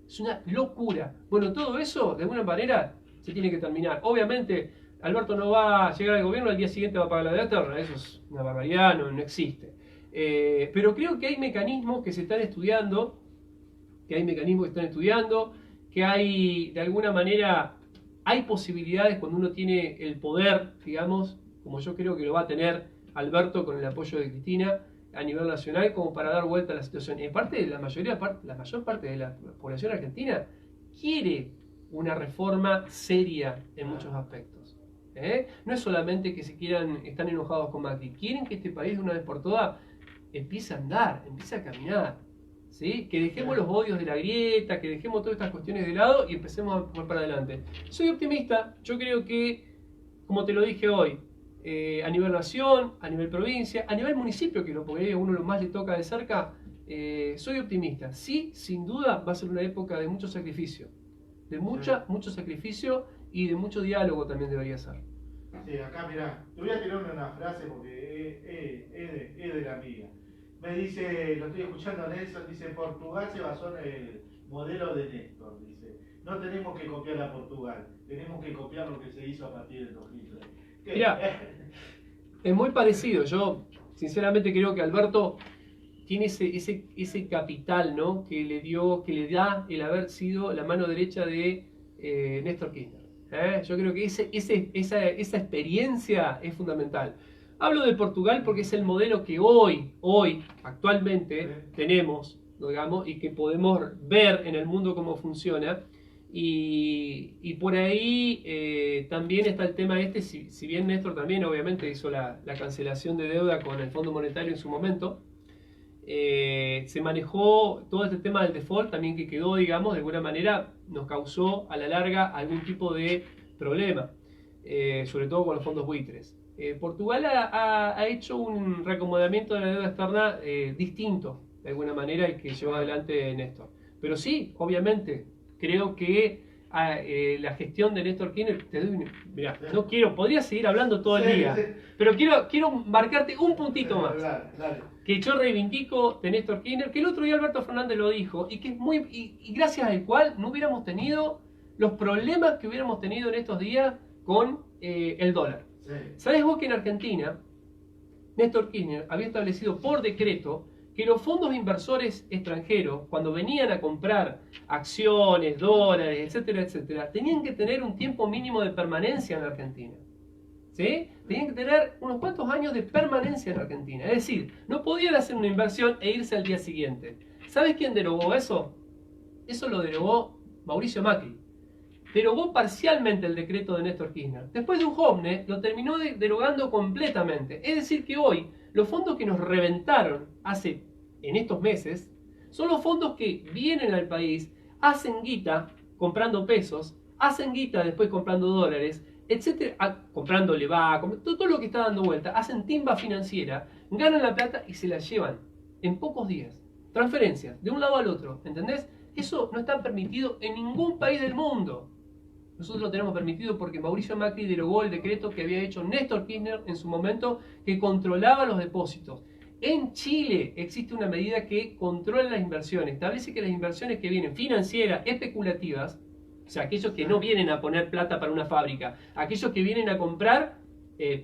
Speaker 2: Es una locura. Bueno, todo eso, de alguna manera, se tiene que terminar. Obviamente, Alberto no va a llegar al gobierno, al día siguiente va a pagar la deuda externa. Eso es una barbaridad, no existe. Pero creo que hay mecanismos que se están estudiando, que hay, de alguna manera, hay posibilidades cuando uno tiene el poder, digamos, como yo creo que lo va a tener Alberto con el apoyo de Cristina a nivel nacional, como para dar vuelta a la situación. Y aparte, la mayor parte de la población argentina quiere una reforma seria en muchos aspectos. No es solamente que están enojados con Macri, quieren que este país de una vez por todas empiece a andar, empiece a caminar. ¿Sí? Que dejemos los odios de la grieta, que dejemos todas estas cuestiones de lado y empecemos a ir para adelante. Soy optimista, yo creo que, como te lo dije hoy, a nivel nación, a nivel provincia, a nivel municipio, que porque a uno lo más le toca de cerca, soy optimista. Sí, sin duda va a ser una época de mucho sacrificio, mucho sacrificio y de mucho diálogo también debería ser.
Speaker 1: Sí, acá mirá, te voy a tirar una frase porque es de la amiga. Me dice, lo estoy escuchando a Nelson, dice, Portugal se basó en el modelo de Néstor, dice, no tenemos que copiar a Portugal, tenemos que copiar lo que se hizo a partir del 2003.
Speaker 2: Mirá, es muy parecido. Yo sinceramente creo que Alberto tiene ese capital, ¿no? que le da el haber sido la mano derecha de Néstor Kirchner. Yo creo que esa experiencia es fundamental. Hablo de Portugal porque es el modelo que hoy, actualmente tenemos, digamos, y que podemos ver en el mundo cómo funciona. Y por ahí también está el tema si bien Néstor también obviamente hizo la cancelación de deuda con el Fondo Monetario en su momento, se manejó todo este tema del default también que quedó, digamos, de alguna manera nos causó a la larga algún tipo de problema, sobre todo con los fondos buitres. Portugal ha hecho un reacomodamiento de la deuda externa distinto, de alguna manera, el que llevó adelante Néstor. Pero sí, obviamente, creo que la gestión de Néstor Kirchner, mirá, podría seguir hablando todo el día, pero quiero marcarte un puntito más. Que yo reivindico de Néstor Kirchner, que el otro día Alberto Fernández lo dijo, y que es y gracias al cual no hubiéramos tenido los problemas que hubiéramos tenido en estos días con el dólar. Sí. ¿Sabés vos que en Argentina Néstor Kirchner había establecido por decreto que los fondos inversores extranjeros, cuando venían a comprar acciones, dólares, etcétera, etcétera, tenían que tener un tiempo mínimo de permanencia en la Argentina? ¿Sí? Tenían que tener unos cuantos años de permanencia en la Argentina. Es decir, no podían hacer una inversión e irse al día siguiente. ¿Sabes quién derogó eso? Eso lo derogó Mauricio Macri. Derogó parcialmente el decreto de Néstor Kirchner. Después de un Jobne, lo terminó derogando completamente. Es decir que hoy, los fondos que nos reventaron en estos meses, son los fondos que vienen al país, hacen guita comprando pesos, hacen guita después comprando dólares, etcétera, comprándole va, todo lo que está dando vuelta, hacen timba financiera, ganan la plata y se la llevan en pocos días. Transferencias, de un lado al otro, ¿entendés? Eso no está permitido en ningún país del mundo. Nosotros lo tenemos permitido porque Mauricio Macri derogó el decreto que había hecho Néstor Kirchner en su momento, que controlaba los depósitos. En Chile existe una medida que controla las inversiones, establece que las inversiones que vienen financieras, especulativas, o sea, aquellos que no vienen a poner plata para una fábrica, aquellos que vienen a comprar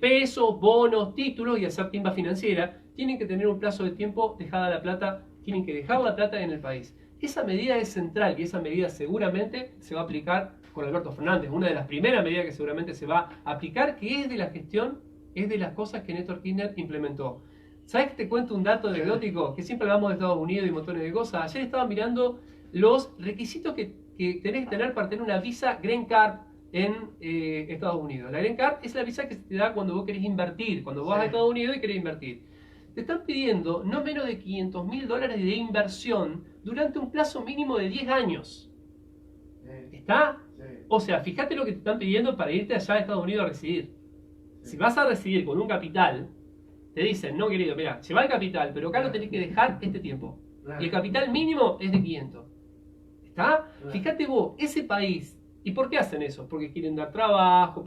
Speaker 2: pesos, bonos, títulos y hacer timba financiera, tienen que tener un plazo de tiempo dejada la plata, tienen que dejar la plata en el país. Esa medida es central y esa medida seguramente se va a aplicar con Alberto Fernández. Una de las primeras medidas que seguramente se va a aplicar, que es de la gestión, es de las cosas que Néstor Kirchner implementó. ¿Sabes que te cuento un dato anecdótico? Que siempre hablamos de Estados Unidos y montones de cosas. Ayer estaba mirando los requisitos que tenés que tener para tener una visa Green Card en Estados Unidos. La Green Card es la visa que se te da cuando vos querés invertir, cuando vas a Estados Unidos y querés invertir. Te están pidiendo no menos de $500.000 de inversión durante un plazo mínimo de 10 años. ¿Está? O sea, fíjate lo que te están pidiendo para irte allá a Estados Unidos a residir. Si vas a residir con un capital, te dicen, no querido, mira, lleva el capital, pero acá lo tenés que dejar este tiempo. Y el capital mínimo es de 500. ¿Está? Fíjate vos, ese país, ¿y por qué hacen eso? Porque quieren dar trabajo.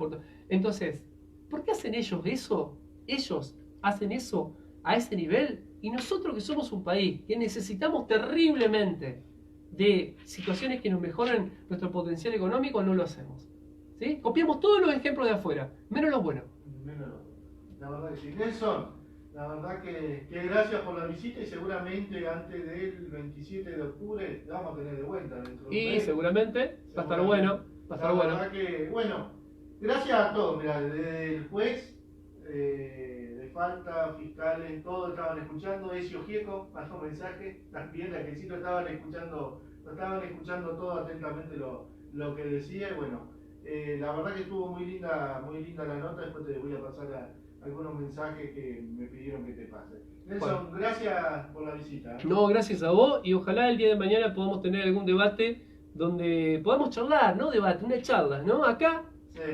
Speaker 2: Entonces, ¿por qué hacen ellos eso? Ellos hacen eso a ese nivel, y nosotros que somos un país que necesitamos terriblemente de situaciones que nos mejoren nuestro potencial económico, no lo hacemos. ¿Sí? Copiamos todos los ejemplos de afuera, menos los buenos.
Speaker 1: La verdad que sí. Nelson, la verdad que gracias por la visita y seguramente antes del 27 de octubre la vamos a tener de vuelta.
Speaker 2: Y seguramente va a estar bueno. Va a estar bueno.
Speaker 1: La verdad que, bueno, gracias a todos. Mira, desde el juez, de falta, fiscales, todos estaban escuchando. Ezio Gieco mandó un mensaje, también la que sí lo estaban escuchando todo atentamente lo que decía. Y bueno, la verdad que estuvo muy linda la nota. Después te voy a pasar algunos mensajes que me pidieron que te pase. Nelson, bueno, gracias por la visita.
Speaker 2: No, gracias a vos, y ojalá el día de mañana podamos tener algún debate donde podamos charlar, no debate, una charla, ¿no? Acá,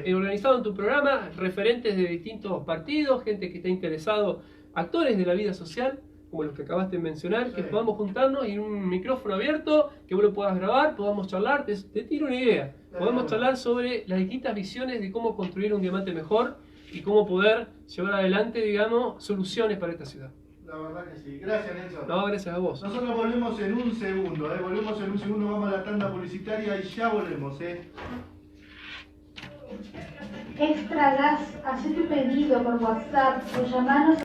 Speaker 2: organizado en tu programa, referentes de distintos partidos, gente que está interesado, actores de la vida social, como los que acabaste de mencionar, que podamos juntarnos y en un micrófono abierto, que vos lo puedas grabar, podamos charlar, te tiro una idea, podemos charlar sobre las distintas visiones de cómo construir un diamante mejor y cómo poder llevar adelante, digamos, soluciones para esta ciudad.
Speaker 1: La verdad que sí. Gracias, Nelson.
Speaker 2: No, gracias a vos.
Speaker 1: Nosotros volvemos en un segundo, volvemos en un segundo, vamos a la tanda publicitaria y ya volvemos,
Speaker 3: Extra Gas, haz tu pedido por WhatsApp o llamanos